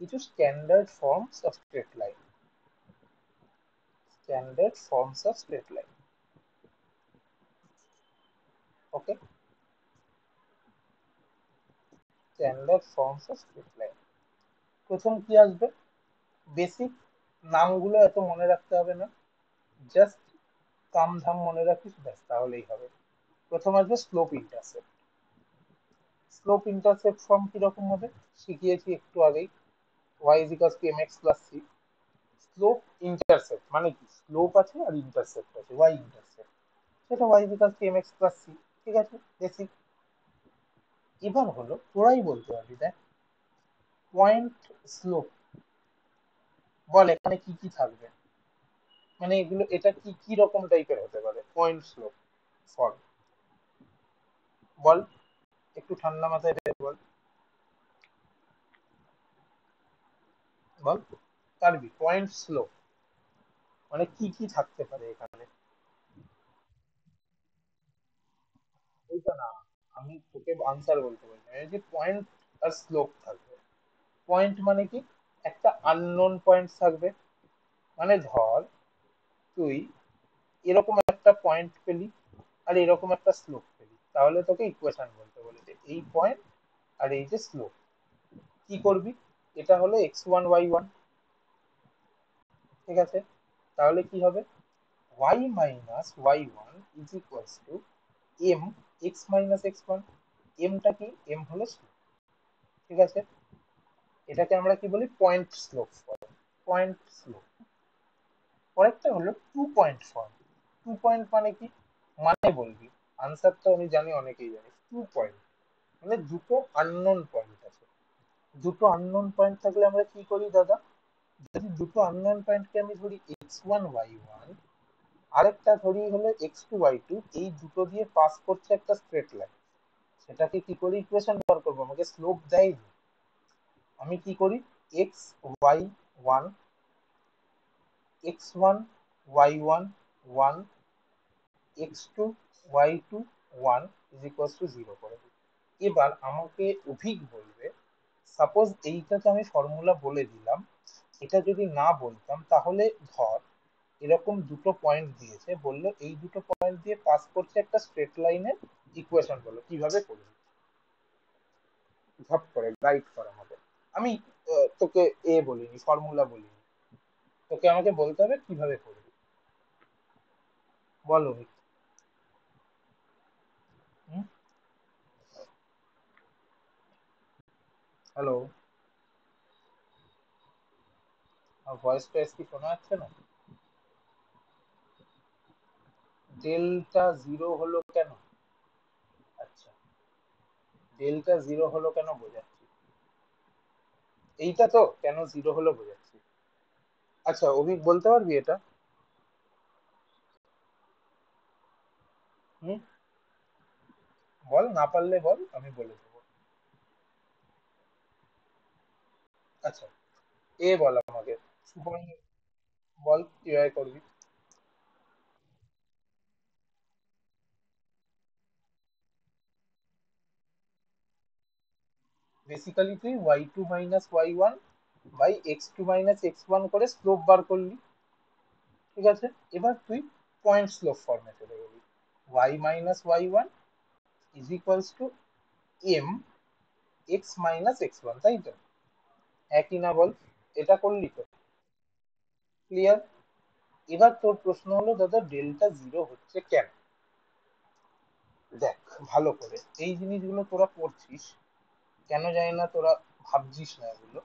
কিছু standard forms of straight line. Standard forms of straight line, okay? Standard forms of straight line, প্রথম কি আসবে, বেসিক নামগুলো এত মনে রাখতে হবে না, জাস্ট কাম ধাম মনে রাখিস ব্যাস, তাহলেই হবে। প্রথম আসবে slope intercept. Slope intercept form কিরকম হবে শিখিয়েছি একটু আগেই, y is equals to mx plus c। Slope intercept মানে কি, স্লোপ আছে আর ইন্টারসেপ্ট আছে, y ইন্টারসেপ্ট, সেটা y is equals to mx plus c। ঠিক আছে, বেসিক। এবার হলো তোরাই বলতে পারবি, দেখ পয়েন্ট স্লোপ, বল এখানে কি কি থাকবে, মানে এগুলো এটা কি কি রকম টাইপের হতে পারে পয়েন্ট স্লোপ ফর্ম, বল একটু ঠান্ডা মাথায় ভেবে বল, বল পারবি পয়েন্ট স্লোপ মানে কি কি থাকতে পারে এখানে? ওইটা না, আমি তোকে আনসার বলতে বলছি, আমি যে পয়েন্ট আর স্লোপ থাকবে। পয়েন্ট মানে কি, একটা আননোন পয়েন্ট থাকবে, মানে ধর তুই এরকম একটা পয়েন্ট পেলি আর এরকম একটা স্লোপ পেলি, তাহলে তোকে ইকুয়েশন বলতে বলেছে এই পয়েন্ট আর এই যে স্লোপ, কি করবি, এটা হলো x1 y1, ঠিক আছে, তাহলে কি হবে, y minus y1 is equals to m x minus x1। এমটা কি, এম হলো স্লোপ, ঠিক আছে, এটাকে আমরা কি বলি point slope form, point slope. পরেরটা হলো two point form. Two point মানে কি, মানে বলবি, আনসার তো আমি জানি অনেকেই জানি, টু পয়েন্ট মানে দুটো আননোন পয়েন্ট আছে। দুটো আননোন পয়েন্ট থাকলে আমরা কি করি দাদা, যদি দুটো আননোন পয়েন্টকে আমি ধরি x1 y1, আরেকটা ধরি হলো x2 y2, এই দুটো দিয়ে পাস করছে একটা স্ট্রেট লাইন, সেটাকে কি করে ইকুয়েশন বার করবো, আমাকে স্লোপ দেয়, আমি কি করি x y1 x1 y1 1 x2 y2 1 is equals to 0 করে দিই। এবার আমাকে অভিক বলবে, সাপোজ এইটাকে আমি ফর্মুলা বলে দিলাম, এটা যদি না বলতাম তাহলে ধর এরকম দুটো পয়েন্ট দিয়েছে, বললো এই দুটো পয়েন্ট দিয়ে পাস করছে একটা স্ট্রেট লাইনের ইকুয়েশন, বলো কিভাবে করবে, ঝপ করে গাইড কর আমাকে। আমি তোকে এ বলিনি, ফর্মুলা বলিনি, তোকে আমাকে বলতে হবে কিভাবে করবি, বলো। হ্যালো, আমার ভয়েসটা কি শোনা যাচ্ছে না? ডেল্টা জিরো হলো কেন, আচ্ছা ডেল্টা জিরো হলো কেন বোঝাচ্ছি, এইটা তো কেন জিরো হলো বোঝাচ্ছি। আচ্ছা অভিক বলতে পারবি এটা? হুম, বল, না পারলে বল, আমি বলে দেবো। আচ্ছা, এ বল আমাকে, সুপন, বল কিভাবে করবি। বেসিক্যালি তুই y2 - y1 by x2 - x1 করে স্লোপ বার করলি, ঠিক আছে, এবার তুই পয়েন্ট স্লোপ ফর্মে চলে গেলি, y - y1 is equals to m x - x1, তাই তো, একই না বল, এটা করলি তো, ক্লিয়ার। এবার তোর প্রশ্ন হলো দাদা ডেল্টা জিরো হচ্ছে কেন, দেখ ভালো করে এই জিনিসগুলো তোরা পড়ছিস, কেন জানি না তোরা ভাবছিস না এগুলো।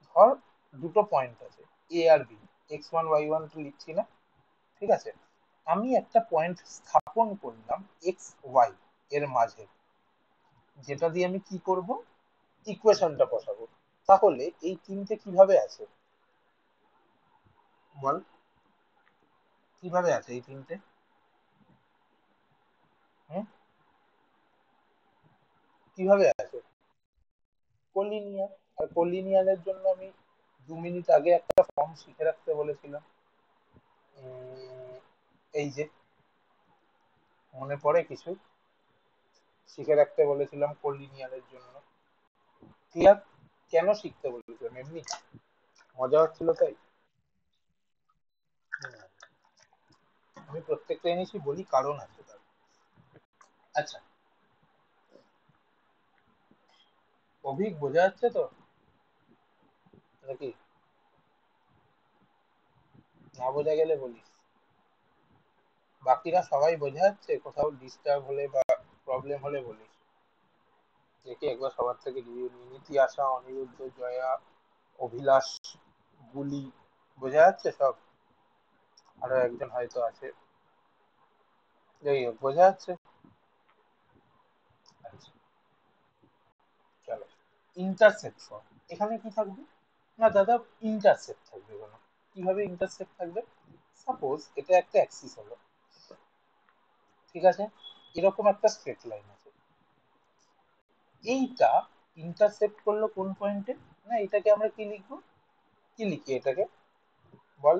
ধর দুটো পয়েন্ট আছে এ আর বি, x1 y1 তো লিখছি না, ঠিক আছে, আমি একটা পয়েন্ট স্থাপন করলাম এক্স ওয়াই এর মাঝে, যেটা দিয়ে আমি কি করব, ইকুয়েশনটা বসাবো, তাহলে এই তিনটে কিভাবে আছে, বল কিভাবে আছে এই তিনটে, হুম, কিভাবে আছে, কোলিনিয়ার। আর কোলিনিয়ারের জন্য আমি 2 মিনিট আগে একটা ফর্ম শিখে রাখতে বলেছিলাম, এই যে, মনে পড়ে কিছু শিখে রাখতে বলেছিলাম কোলিনিয়ারের জন্য, ক্লিয়ার। কেন শিখতে বলেছিলাম, এমনি মজা হচ্ছিল তাই, হুম, আমি প্রত্যেকটা জিনিসই বলি কারণ আছে তার। আচ্ছা, অভিক বোঝা যাচ্ছে তো নাকি? না বোঝা গেলে বলিস, বাকিরা সবাই বোঝা যাচ্ছে, কোথাও ডিস্টার্ব হলে বা প্রবলেম হলে বলিস। দেখি একবার সবার থেকে রিভিউ নিই। নীতি, আশা, অনিরুদ্ধ, জয়া, অভিলাষ, বুলি, বোঝা যাচ্ছে সব? আরো একজন হয়তো আছে, যাই হোক বোঝা যাচ্ছে। আচ্ছা, চলো। ইন্টারসেক্ট ফর্ম, এখানে কি থাকবে? না দাদা, ইন্টারসেক্ট থাকবে কোনো। কিভাবে ইন্টারসেক্ট থাকবে? সাপোজ এটা একটা অ্যাক্সিস হলো, ঠিক আছে, এরকম একটা স্ট্রেট লাইন আছে, এইটা ইন্টারসেক্ট করলো কোন পয়েন্টে? না এটাকে আমরা কি লিখবো, কি লিখি এটাকে বল?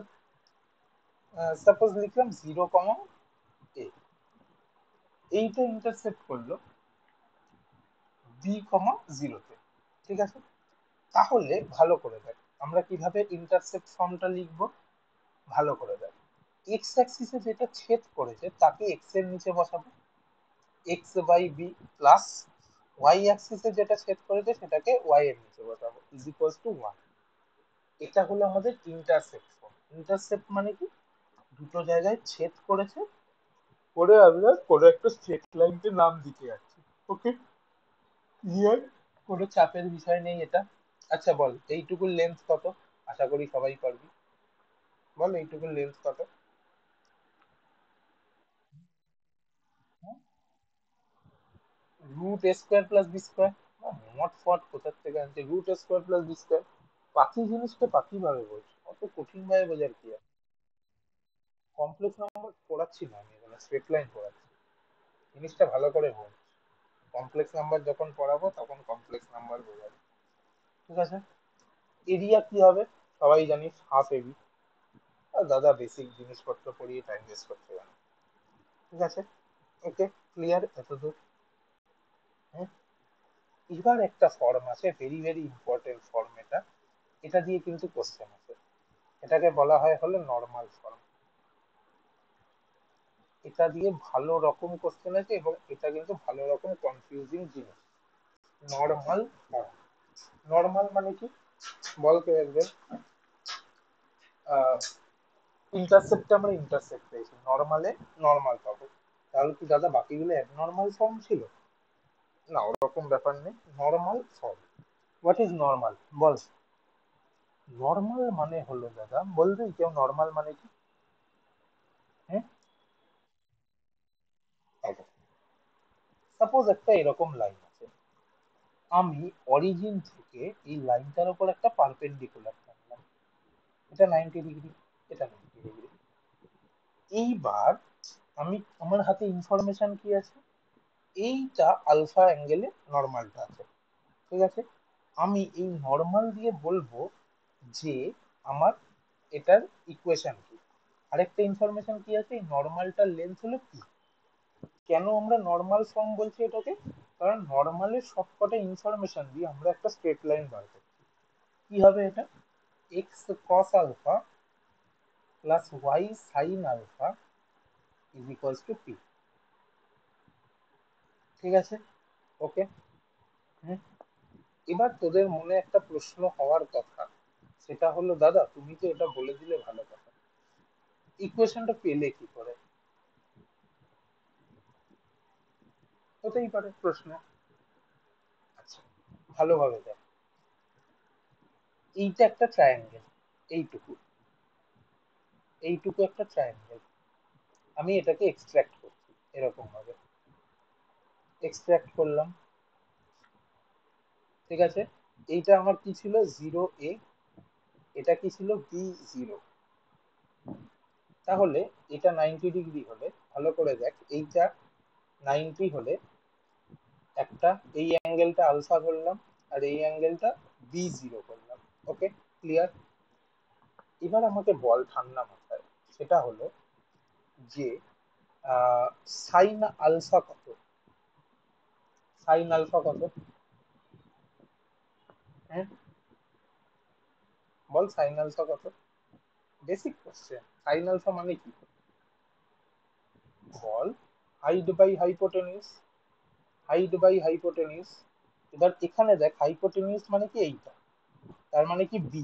সাপোজ লিখলাম 0, এইটা ইন্টারসেক্ট করলো b, 0-তে, ঠিক আছে। তাহলে ভালো করে দেখ আমরা কিভাবে ইন্টারসেক্ট ফর্মটা লিখবো, ভালো করে দেখ। এক্স অ্যাক্সিসে যেটা ছেদ করেছে তাকে এক্স এর নিচে বসাবো, x/b, প্লাস ওয়াই অ্যাক্সিসে যেটা ছেদ করেছে সেটাকে ওয়াই এর নিচে বসাবো, ইজ ইকুয়ালস টু 1। এটা হলো আমাদের ইন্টারসেক্ট ফর্ম। ইন্টারসেক্ট মানে কি? দুটো জায়গায় ছেদ করেছে, করে আমরা কোনো একটা স্ট্রেট লাইনকে নাম দিতে যাচ্ছি। ওকে, ক্লিয়ার? কোনো চাপের বিষয় নেই এটা। আচ্ছা বল, এইটুকুর লেন্থ কত? আশা করি সবাই পারবি। বল এইটুকুর লেন্থ কত? √a² + b²। মট ফট কোথার থেকে আনছে √a² + b²? বাকি জিনিসটা বাকি ভাবে বোঝ, অত কঠিন ভাবে বোঝার কি আছে? কমপ্লেক্স নাম্বার পড়াচ্ছি না আমি, এখানে স্ট্রেট লাইন পড়াচ্ছি। জিনিসটা ভালো করে বোঝ, কমপ্লেক্স নাম্বার যখন পড়াবো তখন কমপ্লেক্স নাম্বার বোঝাবো, ঠিক আছে। এরিয়া কি হবে? সবাই জানিস হাফ এবি। আর দাদা বেসিক জিনিসপত্র পড়িয়ে টাইম ওয়েস্ট করতে জানো, ঠিক আছে। ওকে, ক্লিয়ার এতদূর? হুম। এবার একটা ফর্ম আছে, ভেরি ভেরি ইম্পর্টেন্ট ফর্ম এটা, এটা দিয়ে কিন্তু কোশ্চেন আছে। এটাকে বলা হয় হলো নর্মাল ফর্ম। এটা দিয়ে ভালো রকম কোশ্চেন আছে এবং এটা কিন্তু ভালো রকম কনফিউজিং জিনিস। নর্মাল ফর্ম, নর্মাল মানে কি বল কেউ একজন? ইন্টারসেপ্টে আমরা ইন্টারসেপ্ট পেয়েছি, নর্মালে নর্মাল পাবো। তাহলে কি দাদা বাকিগুলো অ্যাবনর্মাল ফর্ম ছিল? না, ওরকম ব্যাপার নেই, normal form. What is normal ball? Normal মানে হলো দাদা, বলবি কেউ নর্মাল মানে কি? হ্যাঁ, সাপোজ একটা এরকম লাইন আছে, আমি অরিজিন থেকে এই লাইনটার উপর একটা পারপেন্ডিকুলার টানলাম, এটা 90 ডিগ্রি, এটা 90 ডিগ্রি। এইবার আমি, আমার হাতে ইনফরমেশন কি আছে? এইটা আলফা অ্যাঙ্গেলে নর্মালটা আছে, ঠিক আছে। আমি এই নর্মাল দিয়ে বলবো যে আমার এটার ইকুয়েশন কি। আরেকটা ইনফরমেশন কি আছে? এই নর্মালটার লেন্থ হলো কি। কেন আমরা নর্মাল ফর্ম বলছি এটাকে? কারণ নর্মালের সবকটা ইনফরমেশন দিয়ে আমরা একটা স্ট্রেট লাইন বার করছি। কি হবে এটা? X cos alpha plus Y sine alpha is equals to P, ঠিক আছে। ওকে। হুম। এবার তোদের মনে একটা প্রশ্ন হওয়ার কথা, সেটা হলো দাদা তুমি তো এটা বলে দিলে ভালো কথা, ইকুয়েশনটা পেলে কি করে? হতেই পারে প্রশ্ন। আচ্ছা, ভালোভাবে দেখ, এইটা একটা ট্রায়াঙ্গেল, এইটুকু, এইটুকু একটা ট্রায়াঙ্গেল, আমি এটাকে এক্সট্রাক্ট করছি এরকম ভাবে, এক্সট্রাক্ট করলাম, ঠিক আছে। এইটা আমার কি ছিল? 0 a, এটা কি ছিল? b0। তাহলে এটা 90 ডিগ্রি হলে, ভালো করে দেখ, এইটা 90 হলে একটা, এই অ্যাঙ্গেলটা আলফা করলাম আর এই অ্যাঙ্গেলটা b0 করলাম। Okay, clear? এবার আমাকে বল ঠান্ডা মাথায়, সেটা হলো যে সাইন আলফা কত? সাইন আলফা কত? হ্যাঁ, বল সাইন আলফা কত? বেসিক কোশ্চেন, সাইন আলফা মানে কি বল? Height by hypotenuse, height by hypotenuse. এবার এখানে দেখ, হাইপোটেনিউস মানে কি এইটা, তার মানে কি বি।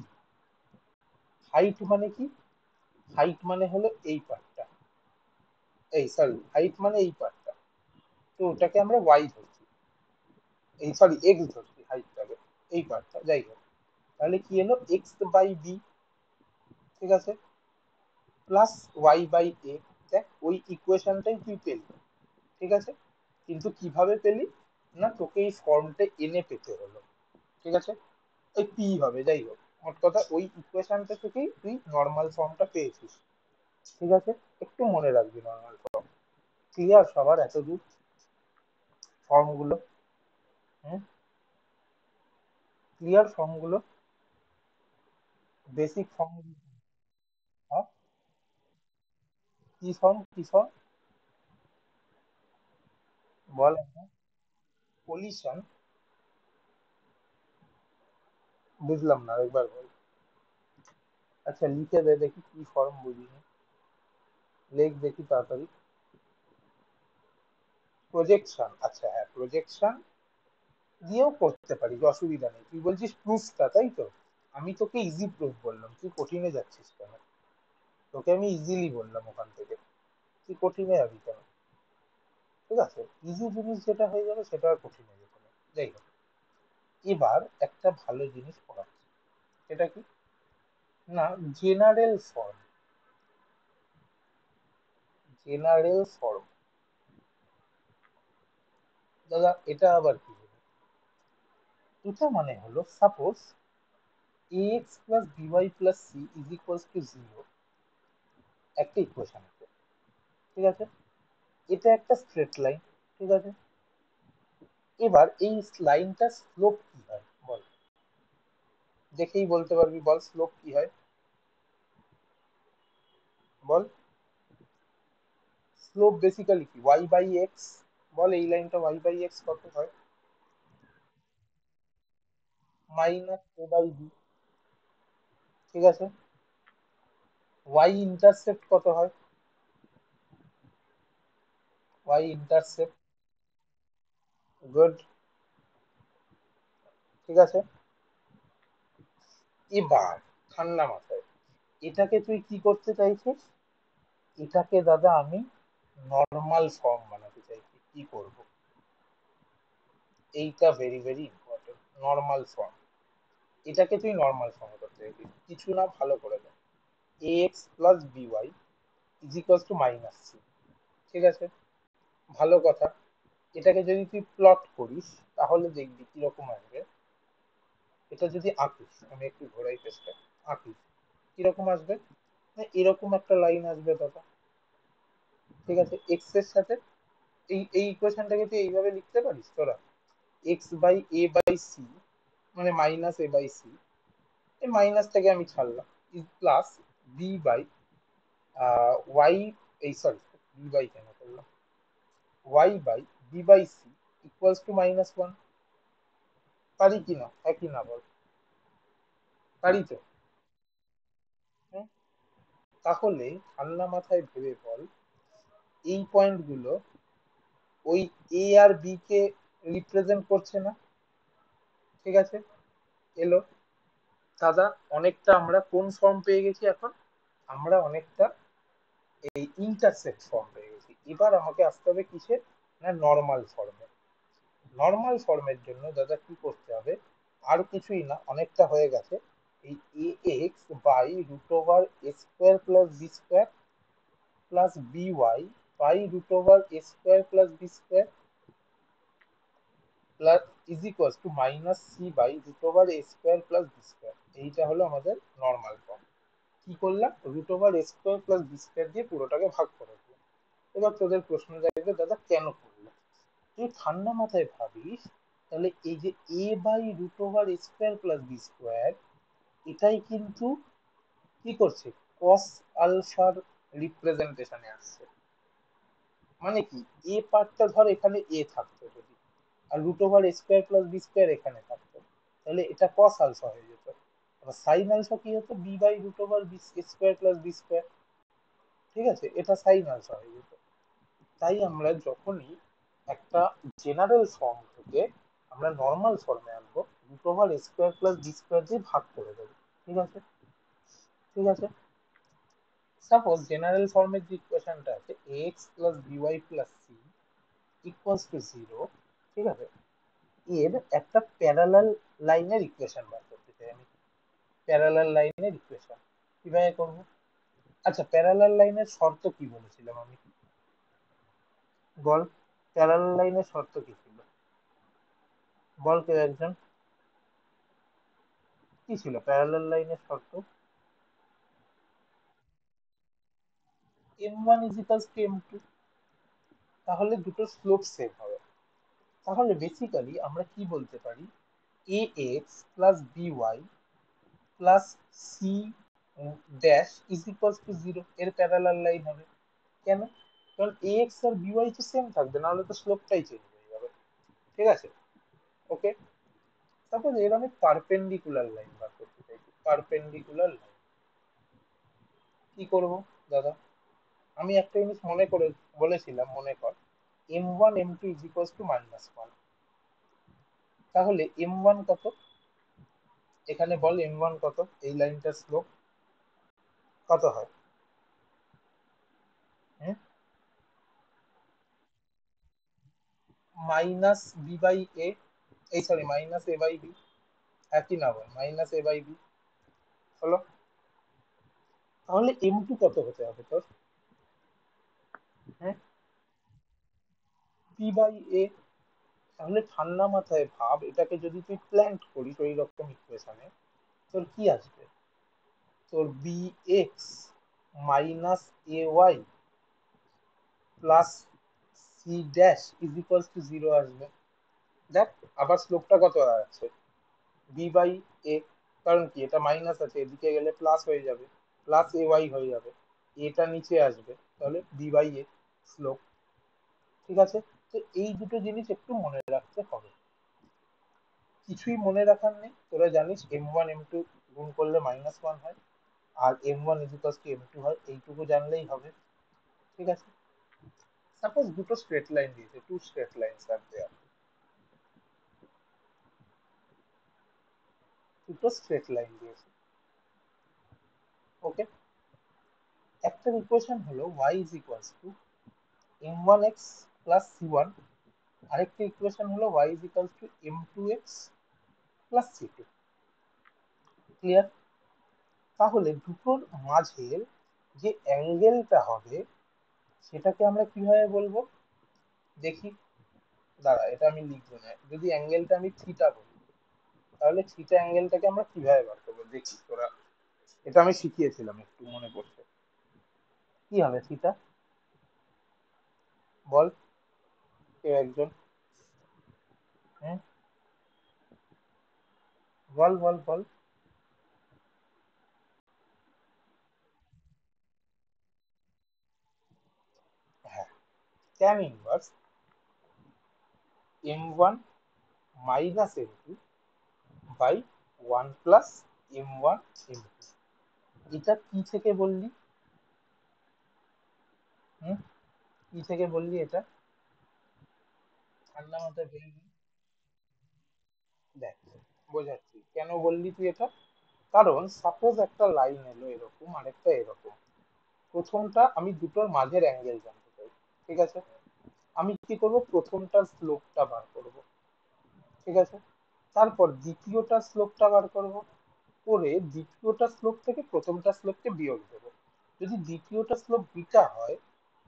হাইট মানে কি? হাইট মানে হলো এই পার্টটা, এই সরি হাইট মানে এই পার্টটা, তো ওটাকে আমরা ওয়াই ধরছি, এই সরি এক্স ধরছি হাইটটাকে, এই পার্টটা যাই হোক, তাহলে কি এলো এক্স বাই বি, ঠিক আছে, প্লাস ওয়াই বাই এ। দেখ ওই ইকুয়েশনটাই তুই পেলি, ঠিক আছে, কিন্তু কিভাবে পেলি, না তোকে এই ফর্মটা এনে পেতে হলো, ঠিক আছে, ওই পি হবে, যাই হোক মোট কথা ওই ইকুয়েশনটা থেকেই তুই নর্মাল ফর্মটা পেয়েছিস, ঠিক আছে, একটু মনে রাখবি নর্মাল ফর্ম। ক্লিয়ার সবার এতদূর ফর্মগুলো? হুম, ক্লিয়ার ফর্মগুলো, বেসিক ফর্ম? হ্যাঁ, কি ফর্ম, কি ফর্ম বল, পলিশন? বুঝলাম না, একবার বল। আচ্ছা লিখে দে দেখি কি ফর্ম, বুঝিনি, লেখ দেখি তাড়াতাড়ি। প্রজেকশন, আচ্ছা হ্যাঁ প্রজেকশন দিয়েও করতে পারি, অসুবিধা নেই। তুই বলছিস প্রুফটা, তাই তো? আমি তোকে ইজি প্রুফ বললাম, তুই কঠিনে যাচ্ছিস কেন? তোকে আমি ইজিলি বললাম ওখান থেকে, তুই কঠিনে যাবি কেন? ঠিক আছে, ইজি জিনিস যেটা হয়ে যাবে সেটা আর কঠিন হয়ে যেতে হবে। যাই হোক, এবার একটা ভালো জিনিস পড়াচ্ছি, সেটা কি, না জেনারেল ফর্ম, জেনারেল ফর্ম, দাদা এটা আবার কি হলো? এটা মানে হলো suppose ax plus by plus c is equals to 0, একটা ইকুয়েশন আছে, ঠিক আছে, এটা একটা স্ট্রেট লাইন, ঠিক আছে, এবার এই লাইনটা স্লোপ কি হয় বল, দেখেই বলতে পারবি, বল স্লোপ কি হয়, বল। স্লোপ বেসিক্যালি কি, y বাই এক্স, বল এই লাইনটা y বাই এক্স কত হয়, মাইনাস a বাই বি, ঠিক আছে, y ইন্টারসেপ্ট কত হয়, y ইন্টারসেপ্ট, গুড, ঠিক আছে, এবার ঠান্ডা মাথায় এটাকে তুই কি করতে চাইছিস, এটাকে দাদা আমি নর্মাল ফর্ম বানাতে চাইছি, কি করব, এইটা very very important, normal form, এটাকে তুই নর্মাল ফর্ম করতে চাইছিস, কিছু না ভালো করে দেখ, ax plus by is equals to minus C, ঠিক আছে, ভালো কথা, এটাকে যদি তুই প্লট করিস তাহলে দেখবি কিরকম আসবে, এটা যদি আঁকিস, আমি একটু ঘোরাই পেজটা, আঁকিস কিরকম আসবে, না, এরকম একটা লাইন আসবে দাদা, ঠিক আছে, এক্স এর সাথে এই ইকুয়েশনটাকে তুই এইভাবে লিখতে পারিস তোরা, X by A by C মানে মাইনাস এ বাই সি, এই মাইনাসটাকে আমি ছাড়লাম, is plus B by Y, এই সরি বি বাই কেন করলাম, Y by B by C equals to minus one, পারি কি না, একই না বল, পারি তো? হুম? তাহলে ঠান্ডা মাথায় ভেবে বল, এই পয়েন্টগুলো ওই এ আর বি কে রিপ্রেজেন্ট করছে না, ঠিক আছে, এলো, দাদা অনেকটা আমরা কোন ফর্ম পেয়ে গেছি এখন, আমরা অনেকটা এই ইন্টারসেক্ট ফর্ম পেয়ে গেছি, এবার আমাকে আসতে হবে কিসে, না নর্মাল ফর্মে। নর্মাল ফর্মের জন্য দাদা কি করতে হবে, আর কিছুই না, অনেকটা হয়ে গেছে, এই A X by root over A square plus B square plus B Y by root over A square plus B square plus is equals to minus C by root over A square plus B square, এইটা হলো আমাদের normal form. কি করলাম, root over A square plus B square দিয়ে পুরোটাকে ভাগ করে দিলাম। এবার তোদের প্রশ্ন জাগবে, দাদা কেন করলো, তুই ঠান্ডা মাথায় ভাবিস, তাহলে এই যে A by root over A square plus B square, এটাই কিন্তু কি করছে, কস আলফার রিপ্রেজেন্টেশনে আসছে, মানে কি, এ পার্টটা ধর এখানে এ থাকতো যদি, আর root over A square plus B square এখানে থাকতো, তাহলে এটা কস আলফা হয়ে যেত, আর সাইন আলফা কি হতো, B by root over B square plus B square, ঠিক আছে, এটা সাইন আলফা হয়ে যেত। তাই আমরা যখনই একটা জেনারেল ফর্ম থেকে আমরা নর্মাল ফর্মে আনবো, root over A square plus B square দিয়ে ভাগ করে দেবো, ঠিক আছে, ঠিক আছে, সাপোজ জেনারেল ফর্মের যে ইকুয়েশনটা আছে ax plus by plus c equals to 0, ঠিক আছে, এর একটা প্যারালাল লাইনের ইকুয়েশন বার করতে চাই আমি। প্যারালাল লাইনের ইকুয়েশন কিভাবে করব? আচ্ছা, প্যারালাল লাইনের শর্ত কি বলেছিলাম আমি, বল। প্যারালাল লাইনের শর্ত কি ছিল, বল কেউ একজন। কি ছিল প্যারালাল লাইনের শর্ত? m1 is equals two m2, তাহলে দুটো স্লোপ সেম হবে। তাহলে বেসিক্যালি আমরা কি বলতে পারি, ax plus by plus C dash is equals to 0 এর প্যারালাল লাইন হবে। কেন? কারণ ax আর by তো সেম থাকবে, নাহলে তো স্লোপটাই চেঞ্জ হয়ে যাবে। ঠিক আছে, ওকে। তারপর এর আমি পারপেন্ডিকুলার লাইন বার করতে চাইছি, পারপেন্ডিকুলার লাইন। কি করব দাদা? আমি একটা জিনিস মনে করে বলেছিলাম, মনে কর m1 m2 is equals two -1, তাহলে m1 কত, এখানে বল m1 কত, এই লাইনটার স্লোপ কত হয়? হুম, মাইনাস বি বাই এ, এই sorry minus A by B, একই না বল, মাইনাস এ বাই বি হলো। তাহলে m2 কত হতে হবে তোর? হ্যাঁ, পি বাই এ। তাহলে ঠান্ডা মাথায় ভাব, এটাকে যদি তুই প্ল্যান্ট করিস ওই রকম ইকুয়েশনে, তোর কি আসবে? তোর B X minus A Y plus C dash is equals to 0 আসবে। দেখ, আবার স্লোপটা কত আছে, বি বাই এ। কারণ কি, এটা মাইনাস আছে, এদিকে গেলে প্লাস হয়ে যাবে, প্লাস এ ওয়াই হয়ে যাবে, এটা নিচে আসবে, তাহলে বি বাই এ স্লোপ। ঠিক আছে, তো এই দুটো জিনিস একটু মনে রাখতে হবে। কিছুই মনে রাখার নেই, তোরা জানিস m1 m2 গুণ করলে -1 হয়, আর m1 ইজিকালস টু m2 হয়, এইটুকু জানলেই হবে। ঠিক আছে, সাপোজ দুটো স্ট্রেট লাইন দিয়েছে, টু স্ট্রেট লাইনস আর দেয়ার, দুটো স্ট্রেট লাইন দিয়েছে, ওকে। একটা ইকুয়েশন হলো y is equals two m1x plus c1, আরেকটা ইকুয়েশন হলো y is equals two m2x plus c2। Clear? তাহলে দুটোর মাঝের যে অ্যাঙ্গেলটা হবে সেটাকে আমরা কিভাবে বলবো, দেখি। দাঁড়া, এটা আমি লিখবো না, যদি অ্যাঙ্গেলটা আমি থিটা বলি, তাহলে থিটা অ্যাঙ্গেলটাকে আমরা কিভাবে বার করবো, দেখি তোরা। এটা আমি শিখিয়েছিলাম, একটু মনে পড়ছে। কি হবে থিটা, বল কেউ একজন। হুম, বল বল বল। হ্যাঁ, tan inverse m1 minus m2 by 1 plus m1 m2। এটা কি থেকে বললি? হুম, কি থেকে বললি এটা? ঠান্ডা মাথায় বললি। দেখ, বোঝাচ্ছি কেন বললি তুই এটা। কারণ সাপোজ একটা লাইন এলো এরকম, আরেকটা এরকম, প্রথমটা আমি দুটোর মাঝের অ্যাঙ্গেল জানতে চাই। ঠিক আছে, আমি কি করব, প্রথমটার স্লোপটা বার করব। ঠিক আছে, তারপর দ্বিতীয়টার স্লোপটা বার করব, করে দ্বিতীয়টা স্লোপ থেকে প্রথমটা স্লোপকে বিয়োগ দেব। যদি দ্বিতীয়টা স্লোপ বিটা হয়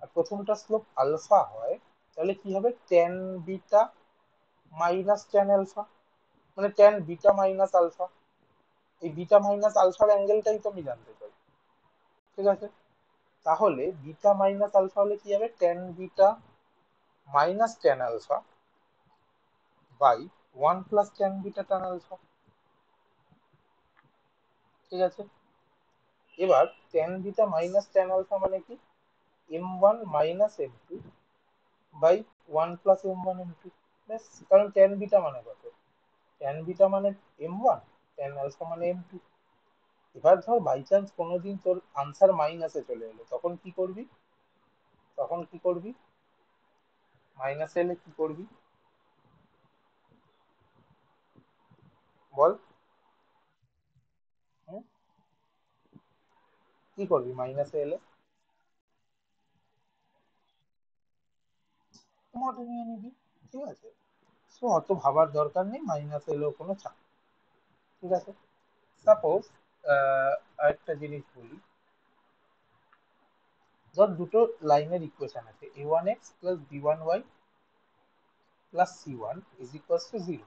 আর প্রথমটা স্লোপ আলফা হয়, তাহলে কি হবে, tan beta minus tan alpha, মানে ট্যান বিটা মাইনাস আলফা। এই বিটা মাইনাস আলফার অ্যাঙ্গেলটাই তো আমি জানতে চাই। ঠিক আছে, তাহলে বিটা মাইনাস আলফা হলে কি হবে, tan beta minus tan alpha by 1 plus tan beta tan alpha. ঠিক আছে, এবার tan beta minus tan alpha মানে কি, m1 minus m2 by 1 plus m1 m2। ব্যাস, কারণ ট্যান বিটা মানে কত, ট্যান বিটা মানে m1, ট্যান আলফা মানে m2। এবার ধর বাই চান্স কোনোদিন তোর আনসার মাইনাসে চলে এলো, তখন কি করবি, তখন কি করবি, মাইনাসে এলে কি করবি, বল। হুম, কি করবি মাইনাসে এলে? মড নিয়ে নিবি, ঠিক আছে। সো অত ভাবার দরকার নেই, মাইনাস এলেও কোনো চাপ, ঠিক আছে। সাপোজ আরেকটা জিনিস বলি, ধর দুটো লাইনের ইকুয়েশন আছে, a1x plus b1y plus c1 is equals to 0।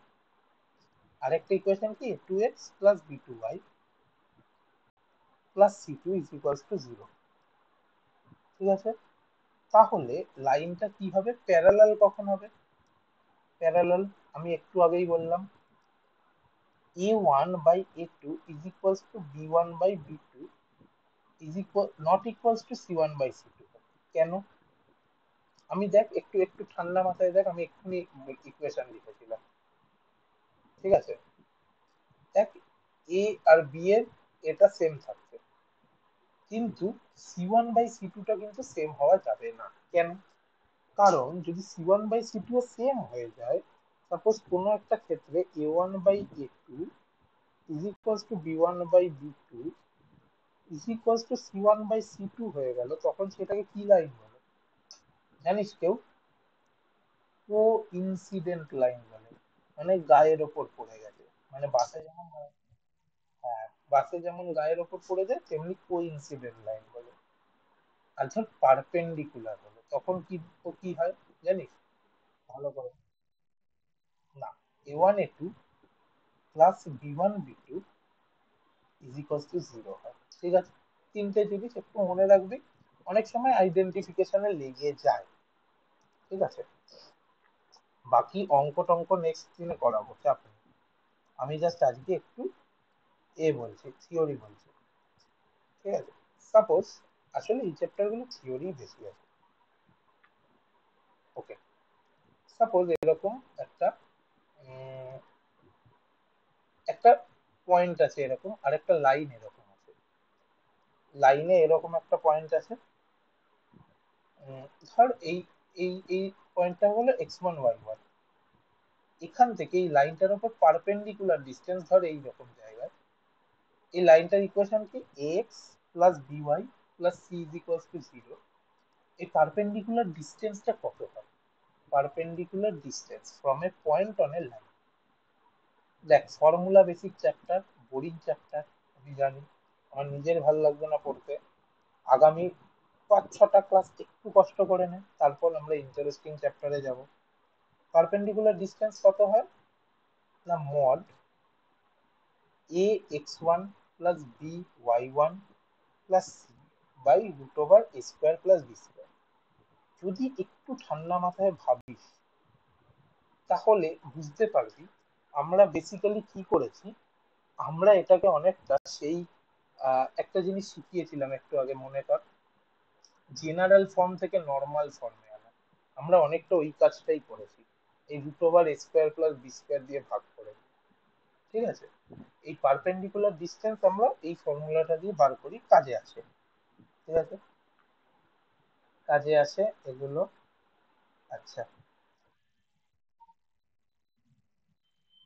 আরেকটা ইকুয়েশন কি a2x plus b2y plus c2 is equals to 0, ঠিক আছে। তাহলে লাইনটা কি হবে, প্যারালাল কখন হবে? প্যারালাল আমি একটু আগেই বললাম, a1 by a2 is equals to b1 by b2 is equal not equals to c1 by c2। কেন? আমি দেখ একটু একটু ঠান্ডা মাথায় দেখ, আমি এক্ষুনি ইকুয়েশন লিখেছিলাম, ঠিক আছে। দেখ এ আর বি এর এটা সেম থাকছে, কিন্তু c1 বাই c2 টা কিন্তু সেম হওয়া যাবে না। কেন? কারণ যদি c1 বাই c2 সেম হয়ে যায়, সাপোজ কোনো একটা ক্ষেত্রে a1 by a2 is equals to b1 by b2 is equals to c1 by c2 হয়ে গেল, তখন সেটাকে কি লাইন বলে জানিস কেউ? কো ইনসিডেন্ট লাইন বলে, মানে গায়ের ওপর পড়ে গেছে। মানে বাসে যেমন, হ্যাঁ, বাসে যেমন গায়ের ওপর পড়ে যায়, তেমনি কো ইনসিডেন্ট লাইন বলে। আর ধর পারপেন্ডিকুলার হলো, তখন কি কি হয় জানিস? ভালো করে, না, a1 a2 plus b1 b2 is equals to 0 হয়, ঠিক আছে। তিনটে জিনিস একটু মনে রাখবি, অনেক সময় আইডেন্টিফিকেশনে লেগে যায়, ঠিক আছে। বাকি অঙ্ক টঙ্ক নেক্সট দিনে করাবো, চাপ নেই। আমি জাস্ট আজকে একটু বলছি, থিওরি বলছি, ঠিক আছে। সাপোজ, আসলে এই চ্যাপ্টার গুলো থিওরি বেশি আছে, ওকে। সাপোজ এরকম একটা একটা পয়েন্ট আছে এরকম, আর একটা লাইন এরকম আছে, লাইনে এরকম একটা পয়েন্ট আছে। ধর এই এই এই পয়েন্টটা হলো x1 y1, এখান থেকে এই লাইনটার উপর পারপেন্ডিকুলার ডিস্টেন্স ধর এইরকম জায়গায়, এই লাইনটার ইকুয়েশন কি ax plus by plus c is equals to 0। এই পারপেন্ডিকুলার ডিস্টেন্সটা কত হয়? Perpendicular distance from a point on a line. দেখ formula basic chapter, boring chapter, আমি জানি, আমার নিজের ভালো লাগবে না পড়তে। আগামী 5-6টা ক্লাস একটু কষ্ট করে নে, তারপর আমরা ইন্টারেস্টিং চ্যাপ্টারে যাব। পারপেন্ডিকুলার ডিস্টেন্স কত হয় না, mod a x1 plus b y1 plus c by root over a square plus b square. যদি একটু ঠান্ডা মাথায় ভাবিস, তাহলে বুঝতে পারবি আমরা বেসিক্যালি কি করেছি। আমরা এটাকে অনেকটা সেই একটা জিনিস শিখিয়েছিলাম একটু আগে, মনে কর, জেনারেল ফর্ম থেকে নর্মাল ফর্মে আনা। আমরা অনেকটা ওই কাজটাই করেছি, এই root over A square plus B square দিয়ে ভাগ করে, ঠিক আছে। এই পারপেন্ডিকুলার ডিস্টেন্স আমরা এই ফর্মুলাটা দিয়ে বার করি, কাজে আসে, ঠিক আছে, কাজে আসে এগুলো। আচ্ছা,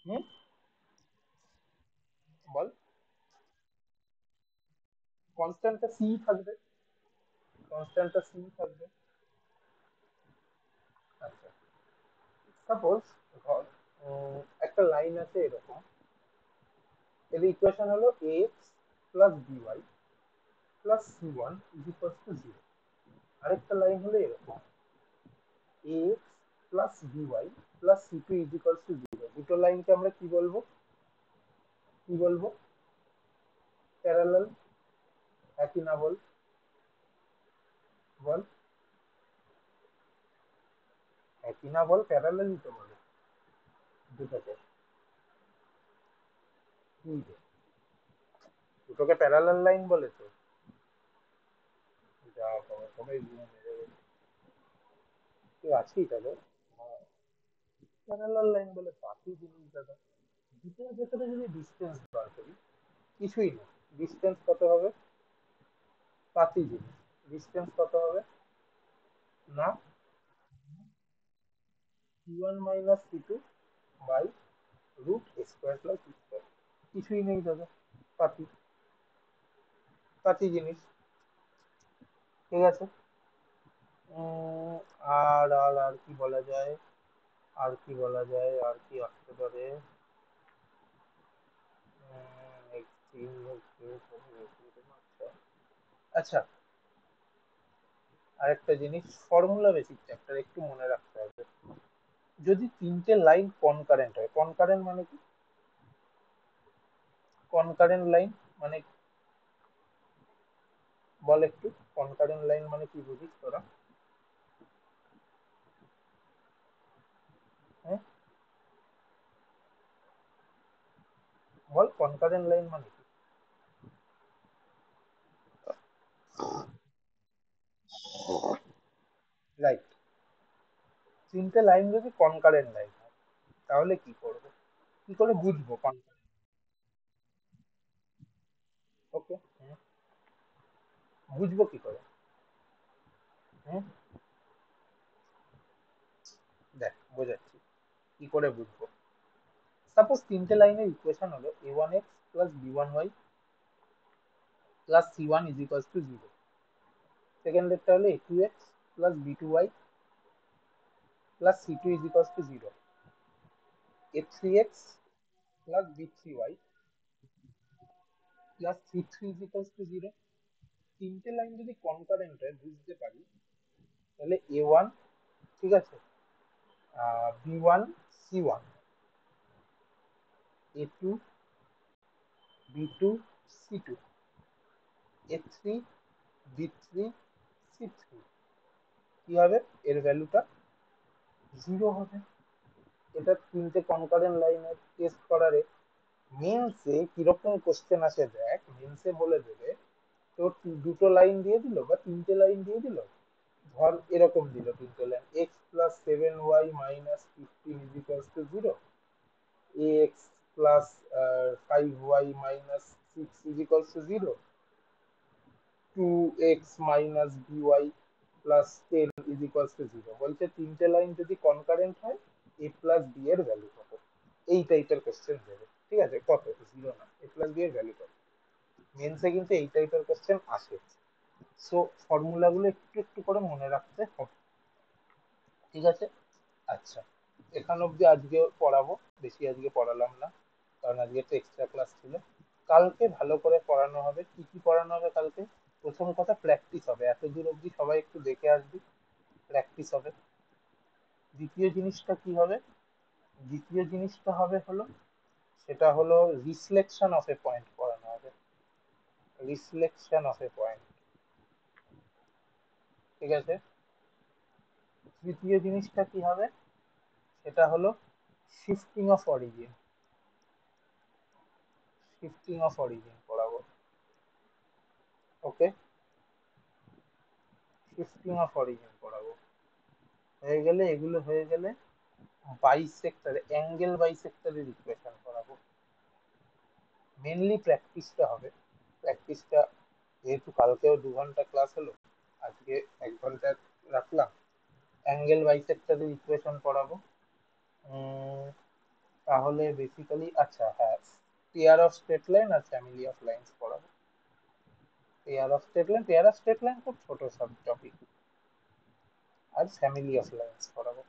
হুম, বল। কনস্ট্যান্টটা সি থাকবে, কনস্ট্যান্টটা সি থাকবে। আচ্ছা, সাপোজ ধর একটা লাইন আছে এরকম, এর ইকুয়েশন হলো x plus by plus c1 is equals to 0। আরেকটা লাইন হলো এরকম, ax plus by plus c2 is equals to 0। দুটো লাইনকে আমরা কি বলবো, কি বলবো? প্যারালাল, একই না বল, বল, একই না বল, প্যারালালই তো বলে দুটোকে, কি রে? দুটোকে প্যারালাল লাইন বলে তো, যা বাবা, সবাই ঘুম মেরে গেছে। তুই আছিস তাহলে? প্যারালাল লাইন বলে পাখি জিনিস দাদা, দুটোর ভেতরে যদি ডিস্টেন্স বার করি, কিছুই না, ডিস্টেন্স কত হবে? পাতি জিনিস, ডিস্টেন্স কত হবে না, c1 minus c2 by root square plus square. কিছুই নেই দাদা, পাতি, পাতি জিনিস, ঠিক আছে। উম, আর কি বলা যায়, আর কি বলা যায়, আর কি আসতে পারে? আচ্ছা, আরেকটা জিনিস, ফর্মুলা বেসিক চ্যাপ্টার একটু মনে রাখতে হবে। যদি তিনটে লাইন কনকারেন্ট হয়, কনকারেন্ট মানে কি? কনকারেন্ট লাইন মানে বল একটু, কনকারেন্ট লাইন মানে কি বুঝিস তোরা? হ্যাঁ, বল কনকারেন্ট লাইন মানে কি? রাইট। তিনটে লাইন যদি কনকারেন্ট লাইন হয় তাহলে কি করবে, কি করে বুঝবো কনকারেন্ট? ওকে, বুঝবো কি করে? হুম, দেখ বোঝাচ্ছি কি করে বুঝবো। সাপোজ তিনটে লাইনের ইকুয়েশন হলো a1x plus b1y plus c1 is equal two 0। সেকেন্ডেরটা হলো a2x plus b2y plus c2 is equal two 0, a3x plus b3y plus c3 is equal two 0। তিনটে লাইন যদি কনকারেন্ট হয় বুঝতে পারি, তাহলে a1, ঠিক আছে, b1 c1, a2 b2 c2, a3 b3 c3, কি হবে এর ভ্যালুটা 0 হবে। এটা তিনটে কনকারেন্ট লাইনের টেস্ট করারে মেন্সে কিরকম কোশ্চেন আসে দেখ, মেন্সে বলে দেবে তোর দুটো লাইন দিয়ে দিল বা তিনটে লাইন দিয়ে দিল, ধর এরকম দিল তিনটে line, x plus 7y minus 15 is equal two 0, x plus 5y minus 6 is equal two 0, 2x minus by plus 10 is equal two 0। বলছে তিনটে লাইন যদি কনকারেন্ট হয় এ প্লাস বি এর ভ্যালু কত, এই টাইপের কোশ্চেন দেবে। ঠিক আছে, কত, 0 না, এ প্লাস বি এর ভ্যালু কত। মেন্সে কিন্তু এই টাইপের কোশ্চেন আসে। সো ফর্মুলা গুলো একটু একটু করে মনে রাখতে হবে। ঠিক আছে, আচ্ছা, এখান অবধি আজকে পড়াবো, বেশি আজকে পড়ালাম না, কারণ আজকে তো এক্সট্রা ক্লাস ছিল। কালকে ভালো করে পড়ানো হবে। কি কি পড়ানো হবে কালকে? প্রথম কথা প্র্যাকটিস হবে, এত দূর অবধি সবাই একটু দেখে আসবি, প্র্যাকটিস হবে। দ্বিতীয় জিনিসটা কি হবে? দ্বিতীয় জিনিসটা হবে হলো, সেটা হলো রিফ্লেকশন অফ এ পয়েন্ট পড়ানো হবে, রিফ্লেকশন অফ এ পয়েন্ট। ঠিক আছে, তৃতীয় জিনিসটা কি হবে? সেটা হলো shifting of origin, shifting of origin পড়াবো। ওকে, শিফটিং অফ অরিজিন পড়াবো। হয়ে গেলে, এগুলো হয়ে গেলে বাইসেক্টর, অ্যাঙ্গেল বাইসেক্টরের ইকুয়েশন পড়াবো। মেনলি প্র্যাকটিসটা হবে, প্র্যাকটিসটা, যেহেতু কালকেও 2 ঘন্টা ক্লাস হলো, আজকে 1 ঘন্টা রাখলাম। অ্যাঙ্গেল বাইসেক্টরের ইকুয়েশন পড়াবো। তাহলে বেসিক্যালি, আচ্ছা হ্যাঁ, পেয়ার অফ স্ট্রেট লাইন আর ফ্যামিলি অফ লাইন্স পড়াবো। Pair of straight line, pair of straight line খুব ছোট সব টপিক, আর ফ্যামিলি অফ লাইন্স পড়াবো।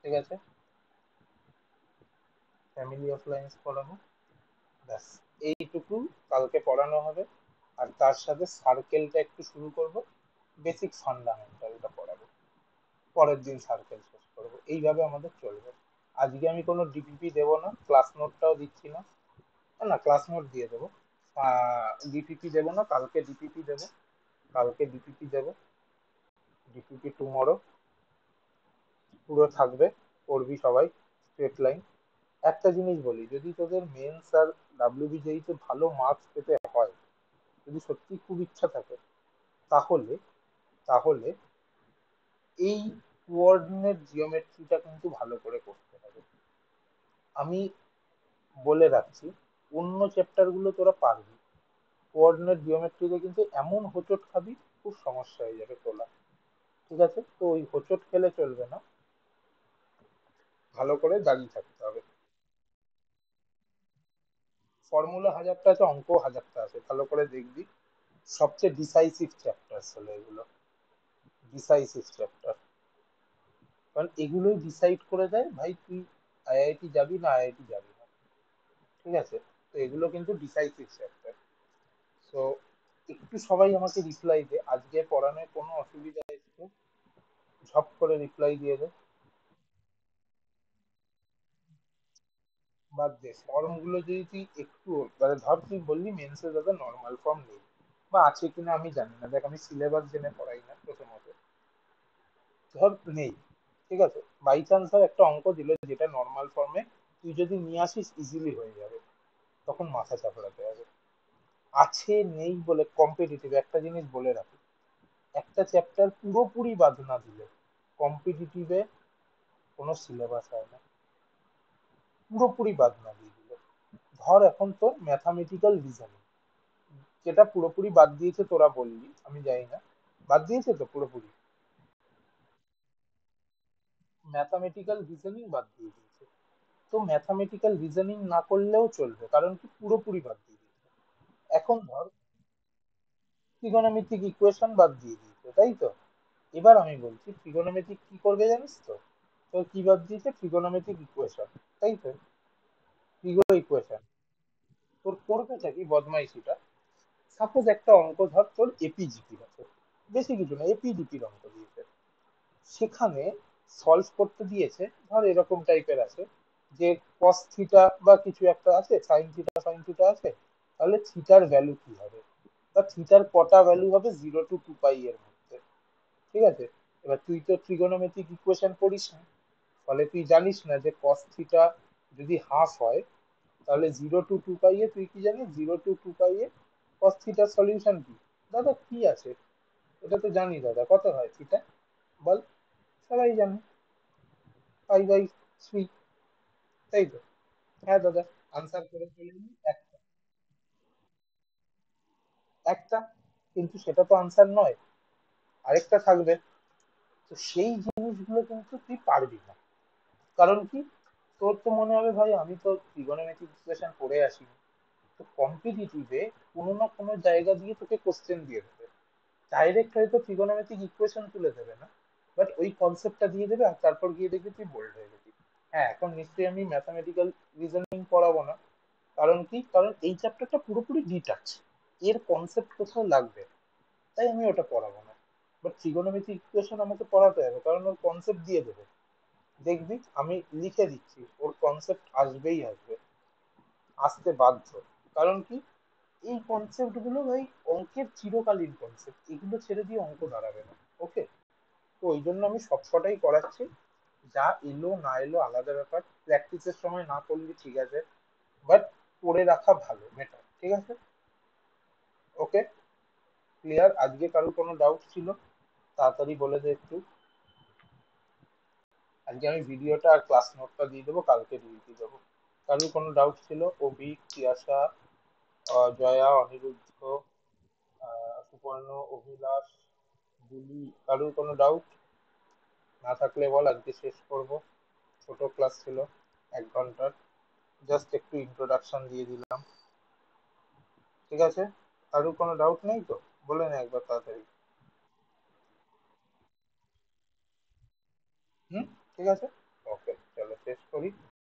ঠিক আছে, ফ্যামিলি অফ লাইন্স পড়াবো, ব্যাস এইটুকু কালকে পড়ানো হবে। আর তার সাথে সার্কেলটা একটু শুরু করব, বেসিক ফান্ডামেন্টালটা পড়াবো, পরের দিন সার্কেল শেষ করবো, এইভাবে আমাদের চলবে। আজকে আমি কোনো ডিপিপি দেবো না, ক্লাস নোটটাও দিচ্ছি না, না ক্লাস নোট দিয়ে দেবো, ডিপিপি দেবো না, কালকে ডিপিপি দেবো, কালকে ডিপিপি দেবো, ডিপিপি টুমরো পুরো থাকবে, পড়বি সবাই স্ট্রেট লাইন। একটা জিনিস বলি, যদি তোদের মেন্স আর ডাব্লিউবিজেইতে ভালো মার্কস পেতে হয়, যদি সত্যি খুব ইচ্ছা থাকে, তাহলে তাহলে এই কোঅর্ডিনেট জিওমেট্রিটা কিন্তু ভালো করে করতে হবে। আমি বলে রাখছি, অন্য চ্যাপ্টার গুলো তোরা পারবি, কোঅর্ডিনেট জিওমেট্রিতে কিন্তু এমন হোঁচট খাবি, খুব সমস্যা হয়ে যাবে তোলা। ঠিক আছে, তো ওই হোঁচট খেলে চলবে না, ভালো করে দাঁড়িয়ে থাকতে হবে। ফর্মুলা 1000টা আছে, অঙ্ক 1000টা আছে, ভালো করে দেখবি। সবচেয়ে ডিসাইসিভ চ্যাপ্টার হলো এগুলো, ডিসাইসিভ চ্যাপ্টার। কারণ এগুলোই ডিসাইড করে দেয় ভাই তুই আইআইটি যাবি না আইআইটি যাবি না। ঠিক আছে, তো এগুলো কিন্তু ডিসাইসিভ চ্যাপ্টার। সো একটু সবাই আমাকে রিপ্লাই দে, আজকে পড়ানোর কোনো অসুবিধা একটু ঝপ করে রিপ্লাই দিয়ে দে। বাদ দে ফর্ম গুলো যদি তুই একটু, মানে ধর তুই বললি মেন্সে দাদা নর্মাল ফর্ম নেই বা আছে কিনা আমি জানি না, দেখ আমি সিলেবাস জেনে পড়াই না প্রথমত, ধর নেই, ঠিক আছে, বাই চান্স ধর একটা অঙ্ক দিল যেটা নর্মাল ফর্মে, তুই যদি নিয়ে আসিস ইজিলি হয়ে যাবে, তখন মাথা চাপড়াতে হবে। আছে নেই বলে কম্পিটিটিভ একটা জিনিস বলে রাখি, একটা চ্যাপ্টার পুরোপুরি বাদ না দিলে কম্পিটিটিভে কোনো সিলেবাস হয় না, পুরোপুরি বাদ না দিয়ে দিলে। ধর এখন তোর ম্যাথামেটিক্যাল রিজনিং, যেটা পুরোপুরি বাদ দিয়েছে তোরা বললি, আমি জানি না বাদ দিয়েছে তো পুরোপুরি, ম্যাথামেটিক্যাল রিজনিং বাদ দিয়ে দিয়েছে। তো ম্যাথামেটিক্যাল রিজনিং না করলেও চলবে, কারণ কি পুরোপুরি বাদ দিয়ে দিয়েছে। এখন ধর ট্রিগোনোমেট্রিক ইকুয়েশন বাদ দিয়ে দিয়েছে, তাই তো। এবার আমি বলছি ট্রিগোনোমেট্রিক কি করবে জানিস তো, তো কি বাদ দিয়েছে, ট্রিগোনোমেট্রিক ইকুয়েশন, তাই তো, ট্রিগো ইকুয়েশন। তোর করবেটা কি বদমাইশিটা, সাপোজ একটা অঙ্ক ধর তোর এপিজিপির আছে, বেশি কিছু না এপিজিপির অঙ্ক দিয়েছে, সেখানে সলভ করতে দিয়েছে, ধর এরকম টাইপের আছে যে কস থিটা বা কিছু একটা আছে, সাইন থিটা আছে, তাহলে থিটার ভ্যালু কি হবে, বা থিটার কটা ভ্যালু হবে 0 to 2 পাই এর মধ্যে। ঠিক আছে, এবার তুই তো ট্রিগোনোমেট্রিক ইকুয়েশন পড়িস না, ফলে তুই জানিস না যে কস থিটা যদি হাফ হয়, তাহলে 0 to 2 পাই এ তুই কি জানিস 0 to 2 পাই এ কস থিটার সলিউশন কি। দাদা কি আছে, এটা তো জানি দাদা, কত হয় থিটা বল, সবাই জানে পাই/3, তাই তো। হ্যাঁ দাদা, আনসার করে চলে এলি একটা, একটা, কিন্তু সেটা তো আনসার নয়, আরেকটা থাকবে। তো সেই জিনিসগুলো কিন্তু তুই পারবি না, কারণ কি, তোর তো মনে হবে ভাই আমি তো ট্রিগোনোমেট্রিক ইকুয়েশন পড়ে আসি। তো কম্পিটিটিভে কোনো না কোনো জায়গা দিয়ে তোকে কোশ্চেন দিয়ে দেবে, ডাইরেক্ট হয়তো ট্রিগোনোমেট্রিক ইকুয়েশন তুলে দেবে না, বাট ওই কনসেপ্টটা দিয়ে দেবে, আর তারপর গিয়ে দেখবি তুই বোল্ড হয়ে গেছিস। হ্যাঁ, এখন নিশ্চয়ই আমি ম্যাথামেটিক্যাল রিজনিং পড়াবো না, কারণ কি, কারণ এই চ্যাপ্টারটা পুরোপুরি ডিটাচ, এর কনসেপ্ট কোথাও লাগবে না, তাই আমি ওটা পড়াবো না। বাট ট্রিগোনোমেট্রিক ইকুয়েশন আমাকে পড়াতে হবে, কারণ ওর কনসেপ্ট দিয়ে দেবে, দেখবি আমি লিখে দিচ্ছি ওর কনসেপ্ট আসবেই আসবে, আসতে বাধ্য। কারণ কি, এই কনসেপ্ট গুলো ভাই অঙ্কের চিরকালীন কনসেপ্ট, এগুলো ছেড়ে দিয়ে অঙ্ক দাঁড়াবে না। ওকে, তো ওই জন্য আমি সবকটাই করাচ্ছি, যা এলো না এলো আলাদা ব্যাপার, প্র্যাকটিসের সময় না করলে ঠিক আছে, বাট করে রাখা ভালো বেটার, ঠিক আছে। ওকে, ক্লিয়ার, আজকে কারোর কোনো ডাউট ছিল তাড়াতাড়ি বলে দে একটু। আজকে আমি ভিডিওটা আর ক্লাস নোটটা দিয়ে দেবো, কালকে দিয়ে দেবো। কারোর কোনো ডাউট ছিল, অভি, তিয়াশা, জয়া, অনিরুদ্ধ, সুপর্ণ, অভিলাষ, বুলি, কারোর কোনো ডাউট না থাকলে বল, আজকে শেষ করব। ছোট ক্লাস ছিল, 1 ঘন্টার, জাস্ট একটু ইন্ট্রোডাকশন দিয়ে দিলাম। ঠিক আছে, কারোর কোনো ডাউট নেই তো, বলে নে একবার তাড়াতাড়ি। হুম, ঠিক আছে, ওকে, চলো শেষ করি।